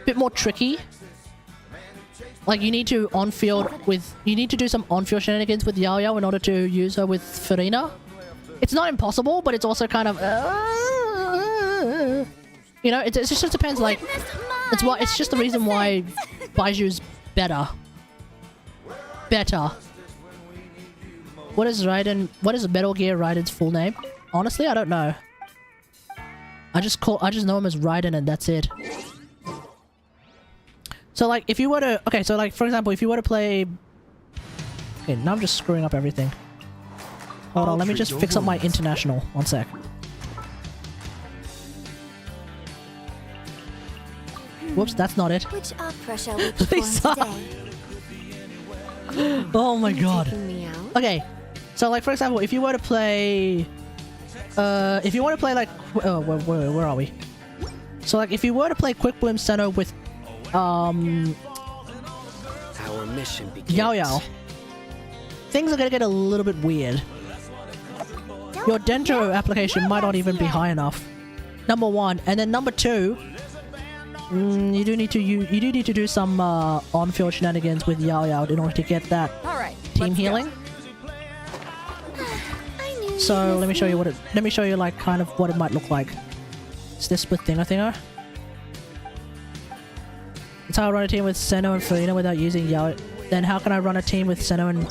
a bit more tricky. Like, you need to you need to do some on-field shenanigans with Yao Yao in order to use her with Farina. It's not impossible, but it's also kind of... you know, it just depends, like... It's just the reason why Baiju's better. What is Metal Gear Raiden's full name? Honestly, I don't know. I just know him as Raiden and that's it. So like, if you were to... Okay, so like, for example, if you were to play... Okay, now I'm just screwing up everything. Hold on, let me just fix up my international. One sec. Whoops, that's not it. Which opera shall we perform today? Oh my god. Okay, so like, for example, if you were to play... like... where are we? So like, if you were to play Quick Bloom Senna with... Our mission begins. Yao Yao, things are gonna get a little bit weird. Your Dendro application might not even be high enough. Number 1, and then number 2, you do need to do some on-field shenanigans with Yao Yao in order to get that team healing. So let me show you like kind of what it might look like. It's this with Dingo. It's how I run a team with Senna and Farina without using Yao. Then how can I run a team with Senna and...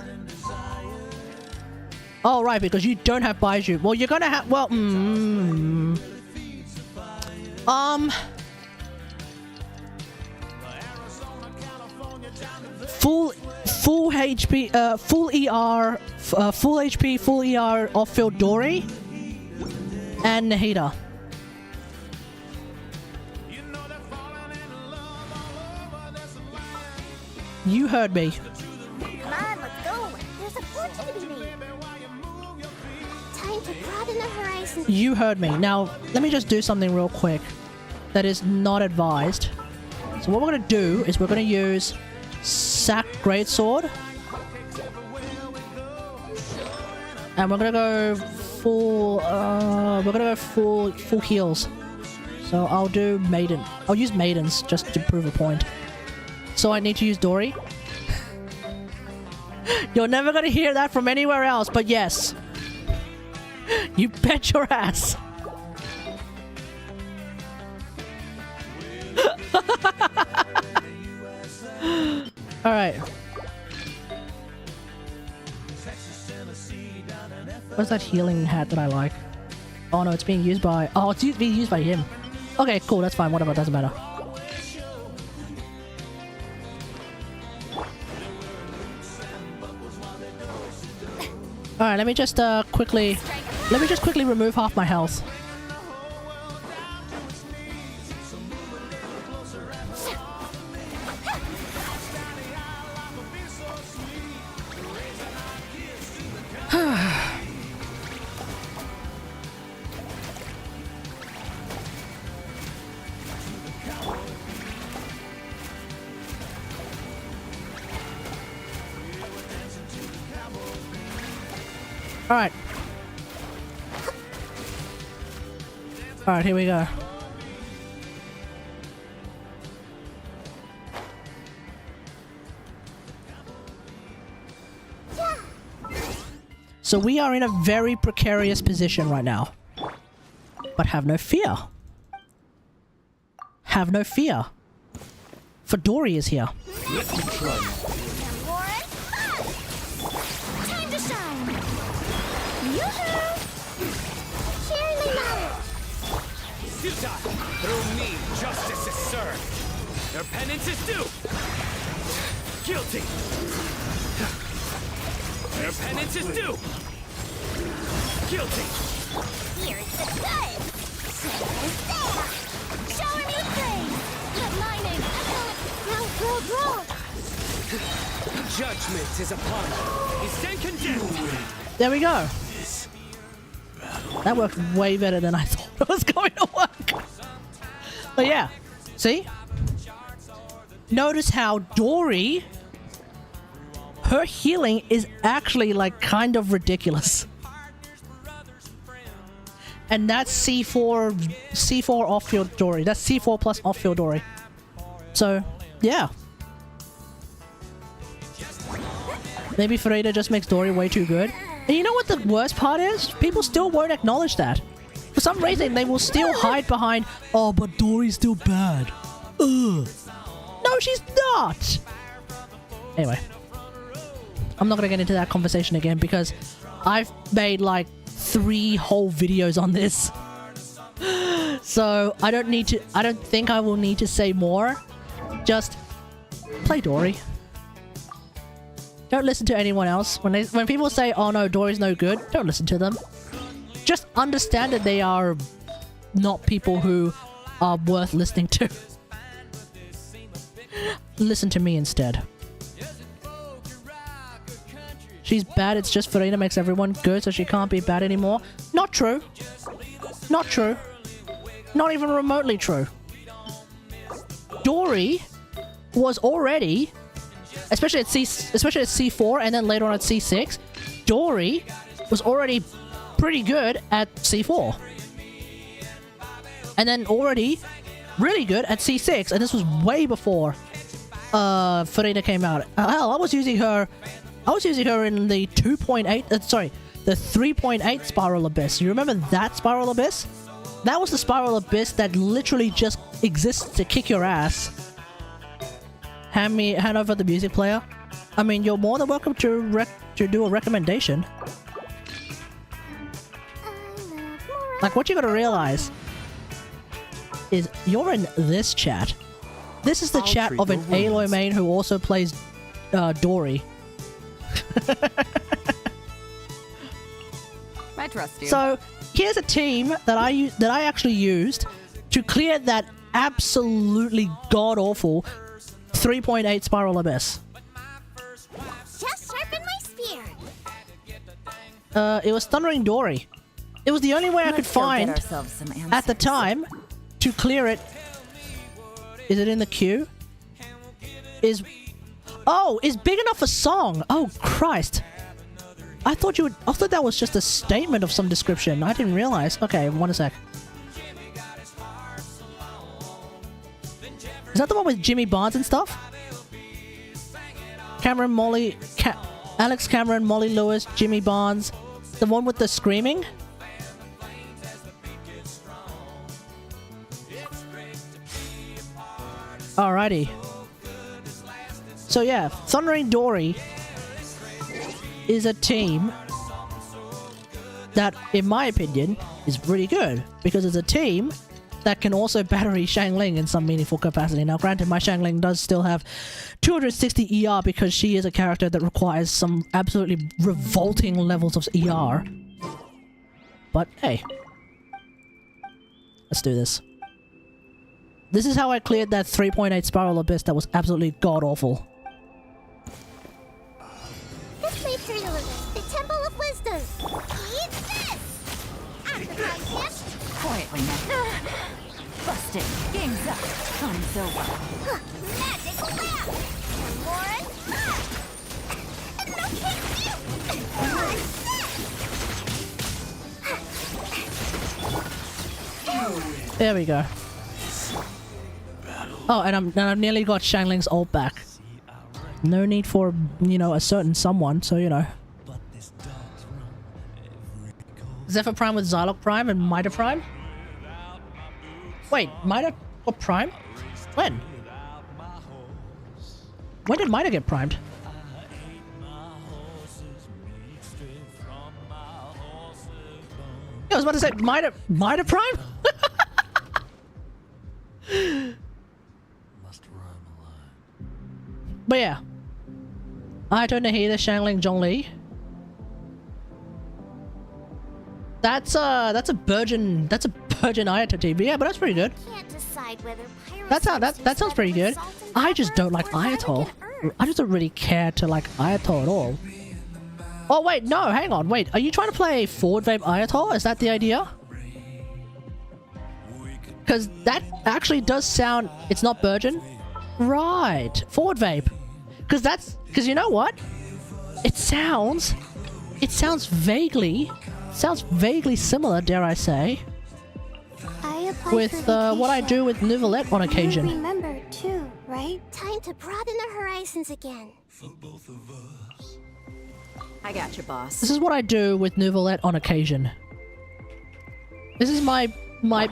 Oh, right, because you don't have Baiju. Well, you're gonna have... Well, Full HP, full ER, full HP, full ER off-field Dory, and Nahida. You heard me. Come on, let's go. There's a fortune to be made. Time to broaden the horizon. You heard me. Now, let me just do something real quick that is not advised. So what we're going to do is we're going to use Sack Greatsword. And we're going to go full heals. So I'll do Maiden. I'll use Maidens just to prove a point. So I need to use Dory. You're never gonna hear that from anywhere else, but yes. You bet your ass. Alright. What's that healing hat that I like? Oh no, it's being used by... Oh, it's being used by him. Okay, cool, that's fine, whatever, doesn't matter. Alright, let me just quickly remove half my health. Alright. Alright, here we go. So we are in a very precarious position right now. But have no fear. Have no fear. For Dory is here. Through me, justice is served. Their penance is due. Guilty. Their penance is due. Guilty. Here's the good. Show him your praise. Let my name echo. Grow. Judgment is upon you. You stand condemned. There we go. That worked way better than I thought it was going to work. But yeah, see? Notice how Dory, her healing is actually like kind of ridiculous. And that's C4 off-field Dory. That's C4 plus off-field Dory. So, yeah. Maybe Farida just makes Dory way too good. And you know what the worst part is? People still won't acknowledge that. For some reason, they will still hide behind, oh, but Dory's still bad. Ugh. No, she's not! Anyway. I'm not gonna get into that conversation again because I've made like 3 whole videos on this. So, I don't think I will need to say more. Just play Dory. Don't listen to anyone else. When people say, oh no, Dory's no good, don't listen to them. Just understand that they are not people who are worth listening to. Listen to me instead. She's bad, it's just Farina makes everyone good so she can't be bad anymore. Not true. Not true. Not even remotely true. Dory was already... Especially at C4 and then later on at C6, Dory was already pretty good at C4. And then already really good at C6, and this was way before Farina came out. Hell, I was using her in the 2.8, sorry, the 3.8 Spiral Abyss. You remember that Spiral Abyss? That was the Spiral Abyss that literally just exists to kick your ass. Hand over the music player. I mean, you're more than welcome to do a recommendation. Like, what you gotta realize is you're in this chat. This is the chat of an Aloy main who also plays Dory. I trust you. So here's a team that I actually used to clear that absolutely god awful 3.8 Spiral Abyss. Just sharpen my spear. It was Thundering Dory. It was the only way I could find at the time to clear it. Is it in the queue? Is big enough a song? Oh Christ! I thought that was just a statement of some description. I didn't realize. Okay, one sec. Is that the one with Jimmy Barnes and stuff? Cameron, Molly, Alex Cameron, Molly Lewis, Jimmy Barnes. The one with the screaming? Alrighty. So yeah, Thundering Dory is a team that, in my opinion, is really good. Because it's a team that can also battery Xiangling in some meaningful capacity. Now granted, my Xiangling does still have 260 ER because she is a character that requires some absolutely revolting levels of ER. But hey. Let's do this. This is how I cleared that 3.8 Spiral Abyss that was absolutely god-awful. This material is the Temple of Wisdom. Eat this! Octopi gift! Quietly now. Busted. Game's up. Time's over. Magic wrap! One more and no kick you! There we go. Oh, and I've nearly got Shangling's ult back. No need for, you know, a certain someone, so you know. Zephyr Prime with Zylok Prime and Mida Prime? Wait, Mida got Prime? When? When did Mida get primed? Yeah, I was about to say Mida Prime? But yeah, Ayato Nahida, Xiangling, Zhongli. That's a Burgeon Ayato team. But yeah, but that's pretty good. Can't decide whether That sounds pretty good. I just don't like Ayato. I just don't really care to like Ayato at all. Oh wait, no, hang on, wait. Are you trying to play Forward Vape Ayato? Is that the idea? Because that actually does sound... It's not Burgeon? Right. Forward Vape. Because you know what? It sounds vaguely similar, dare I say, with what I do with Neuvillette on occasion. You remember too, right? Time to broaden the horizons again. I got you, boss. This is what I do with Neuvillette on occasion. This is my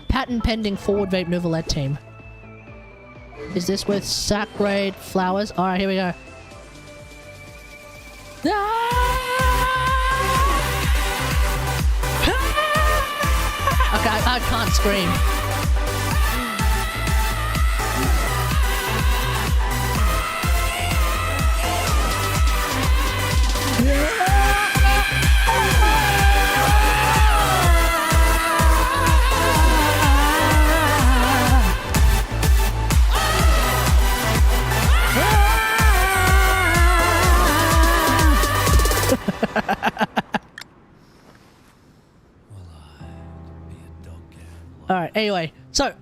patent pending Forward Vape Neuvillette team. Is this with Sacred Flowers? Alright, here we go. Okay, I can't scream. Alright, anyway, so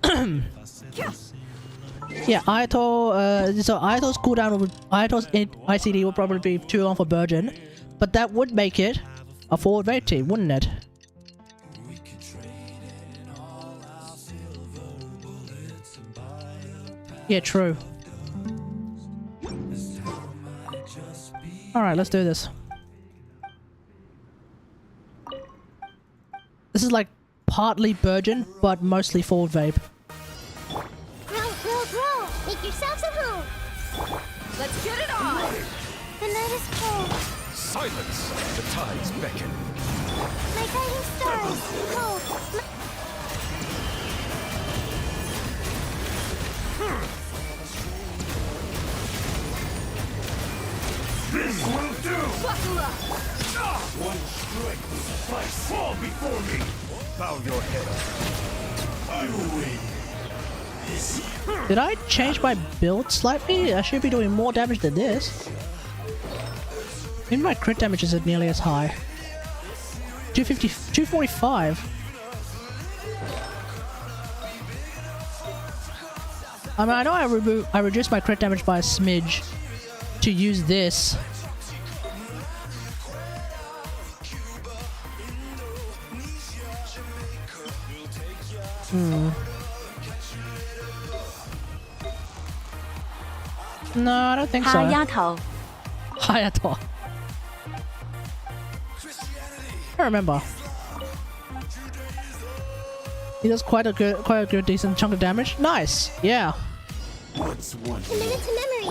yeah, Ayato, so Ayato's cooldown would, Ayato's ICD would probably be too long for Burgeon, but that would make it a Forward Vape team, wouldn't it? Yeah, true. Alright, let's do this. This is like partly Burgeon, but mostly Forward Vape. Grow! Make yourselves at home! Let's get it on! The night is cold. Silence! The tides beckon. My guiding stars. Cold. This will do! Buckle up! One strike will suffice. Fall before me! Bow your head up. I win. Did I change my build slightly? I should be doing more damage than this. Maybe my crit damage isn't nearly as high. 250, 245. I mean, I know I reduced my crit damage by a smidge to use this. No, I don't think so. Hayato. Hayato. I remember. He does quite a good, decent chunk of damage. Nice. Yeah. Commit it to memory.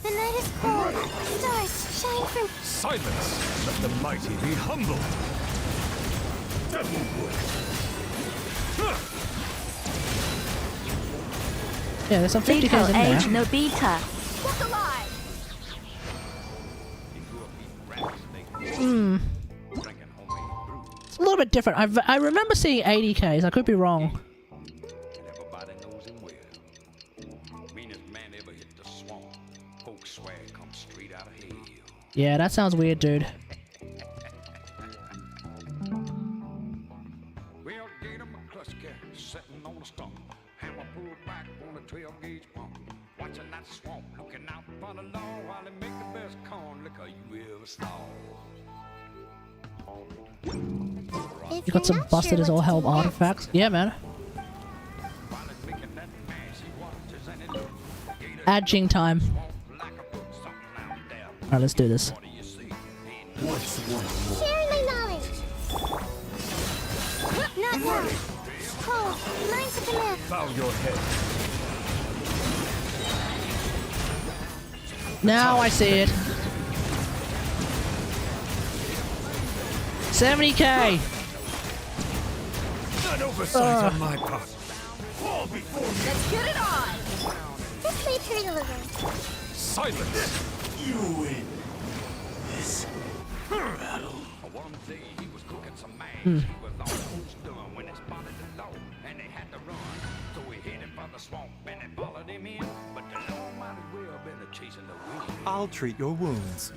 The night is cold. Stars shine from. Silence! Let the mighty be humbled! Yeah, there's some 50Ks in age there. no beta. Walk alive. It's a little bit different. I remember seeing 80Ks. I could be wrong. Everybody knows him well. Meanest man ever hit the swamp. Folks swear it comes straight out of hell. Yeah, that sounds weird, dude. Well, Gator McCluskey sitting on a stump. Hammer pulled back on a 12-gauge pump. Watching that swamp, looking out for the law while they make the best corn liquor you ever saw. You got some busted as all hell artifacts. Yeah, man. Adging time. Alright, let's do this. Sharing my knowledge. Not now. Cold. Lines of the map. Bow your head. Now I see it. 70K. An oversight on my part. Let's get it on. This may trigger a little. Silence! You win this battle. One day he was cooking some mash. He was almost done when they spotted the law and they had to run. So he headed for the swamp and they followed him in. But the law might as well have been chasing the wind. I'll treat your wounds.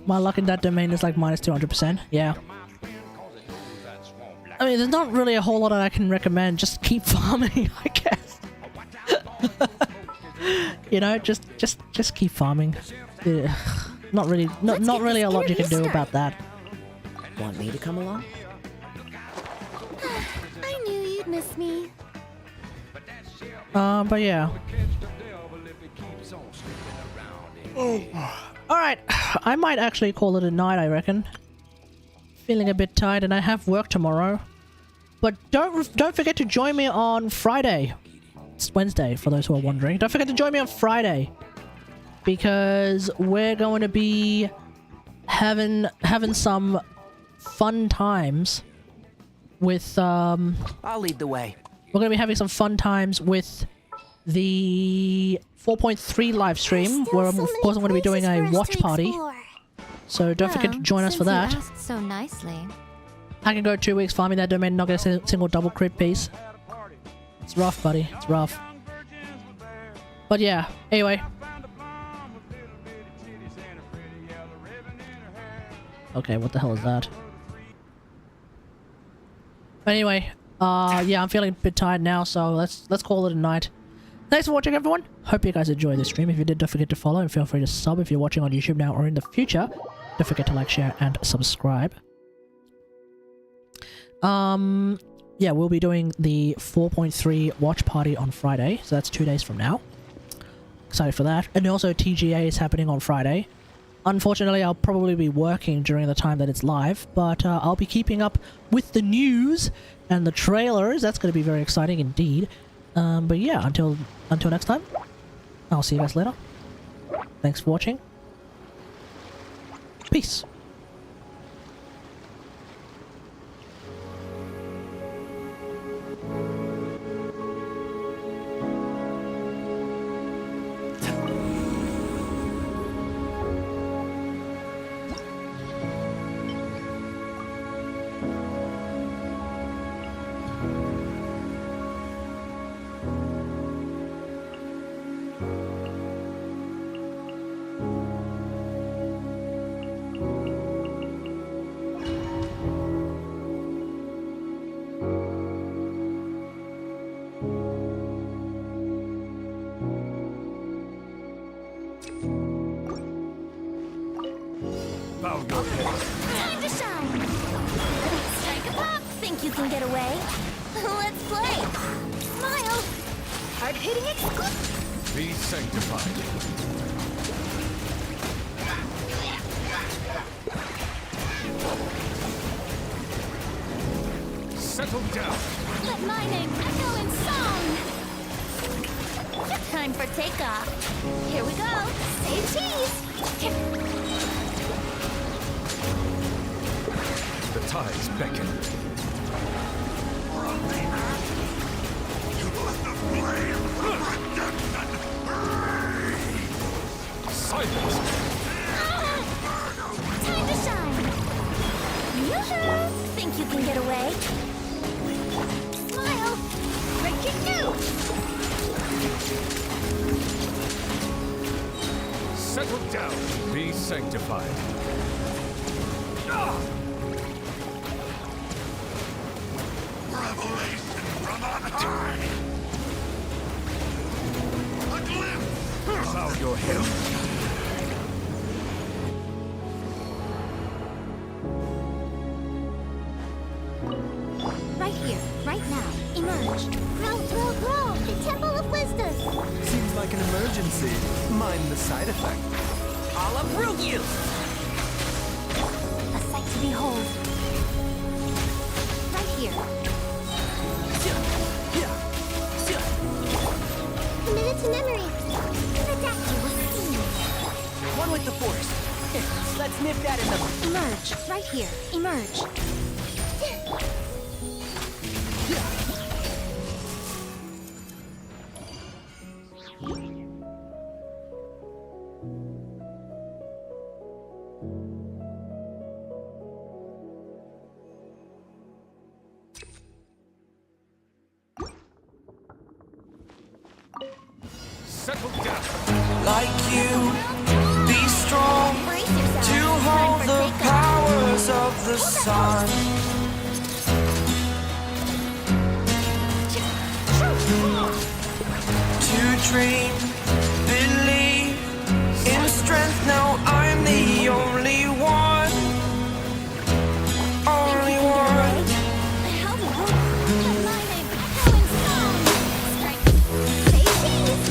My luck in that domain is like minus 200%. Yeah. I mean, there's not really a whole lot that I can recommend. Just keep farming, I guess. You know, just keep farming. Yeah. Not really a lot you can do about that. Want me to come along? I knew you'd miss me. But yeah. Alright, I might actually call it a night, I reckon. Feeling a bit tired and I have work tomorrow. But don't forget to join me on Friday. It's Wednesday, for those who are wondering. Don't forget to join me on Friday. Because we're going to be having some fun times with I'll lead the way. we're going to be having some fun times with the 4.3 live stream, where of course I'm going to be doing a watch party. So don't forget to join us for that. Asked so nicely. I can go 2 weeks farming that domain and not get a single double crit piece. It's rough, buddy. It's rough. But yeah, anyway. Okay, what the hell is that? But anyway, yeah, I'm feeling a bit tired now, so let's call it a night. Thanks for watching, everyone. Hope you guys enjoyed this stream. If you did, don't forget to follow and feel free to sub if you're watching on YouTube now or in the future. Don't forget to like, share, and subscribe. Yeah, we'll be doing the 4.3 watch party on Friday, so that's 2 days from now. Excited for that. And also TGA is happening on Friday. Unfortunately, I'll probably be working during the time that it's live, but I'll be keeping up with the news and the trailers. That's going to be very exciting indeed. But yeah, until next time, I'll see you guys later. Thanks for watching. Peace. Bow your head. Time to shine. Strike a pop. Think you can get away? Activating exclusive. Be sanctified. Settle down. Let my name echo in song. Time for takeoff. Here we go. Say cheese. The tides beckon. Silence! Time to shine. Yoo-hoo! Think you can get away? Smile. Breaking news. Settle down. Be sanctified. Ah! Revelation from on high. A glimpse. Bow your head. Right here, right now. Emerge. Grow, grow, grow. The Temple of Wisdom. Seems like an emergency. Mind the side effect. I'll uproot you! A sight to behold. Right here. Committed to memory. The Dactyl was seen. One with the Force. Let's nip that in the... Emerge. Right here. Emerge. Settle down. Like you, be strong Brace yourself. to Time hold for the takeoff. powers of the sun. To dream, believe in strength. Now I'm the only one, only one. How the world? Let my name echo in song. Strike. Say cheese.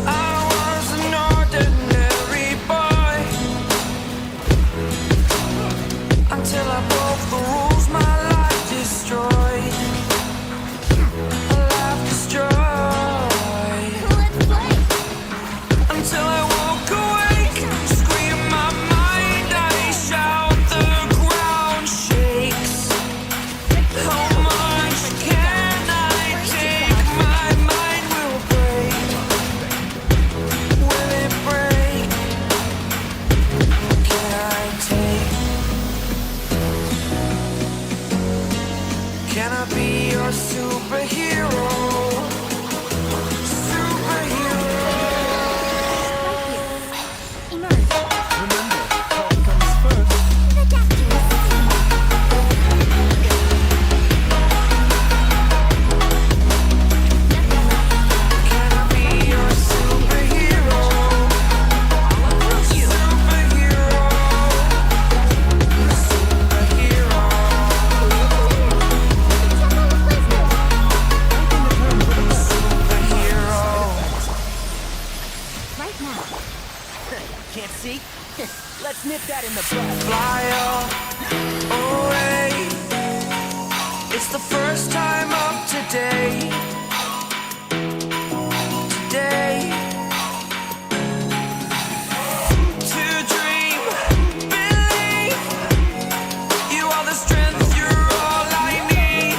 I was an ordinary boy until I broke the rules. My life destroyed. Life destroyed. Let's play. Until I walk awake, scream my mind, I shout, the ground shakes. How much can I take? My mind will break. Will it break? Can I take? Can I be your superhero? Superhero. Emerge. Remember, talk comes first. The Dactyl was seen. Can I be your superhero? Superhero. Superhero. Superhero. Right now. Can't see? Let's nip that in the bud. Fly away. It's the first time of today. Today. To dream, believe. You are the strength, you're all I need.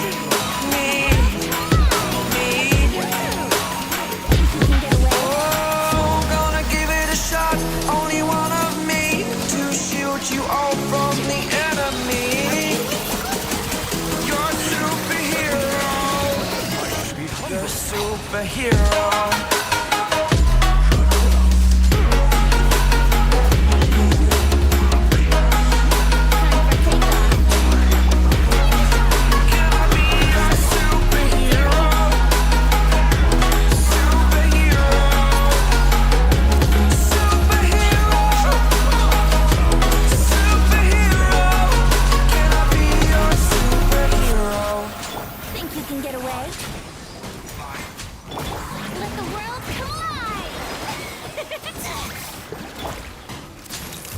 Need. Think you can get away? Oh, gonna give it a shot. Only one of me to shield you all from the enemy. You're a superhero. You're a superhero. Can I be your superhero? Superhero. Superhero. Superhero. Can I be your superhero? Think you can get away? Let the world collide!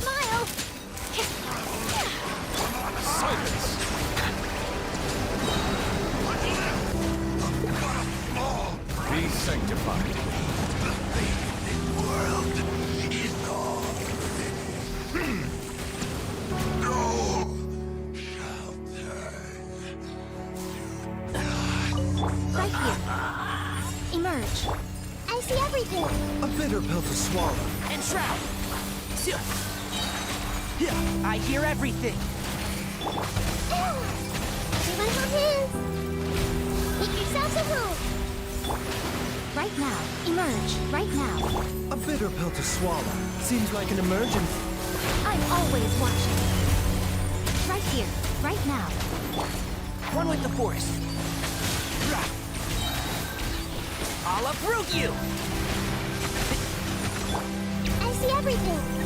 Smile! Silence! Be sanctified. Right here. Emerge. I see everything. A bitter pill to swallow. And Shroud. Yeah, I hear everything. Everyone hold hands. Make yourselves at home. Right now. Emerge. Right now. A bitter pill to swallow. Seems like an emergency. I'm always watching. Right here. Right now. One with the Force. I'll uproot you! I see everything.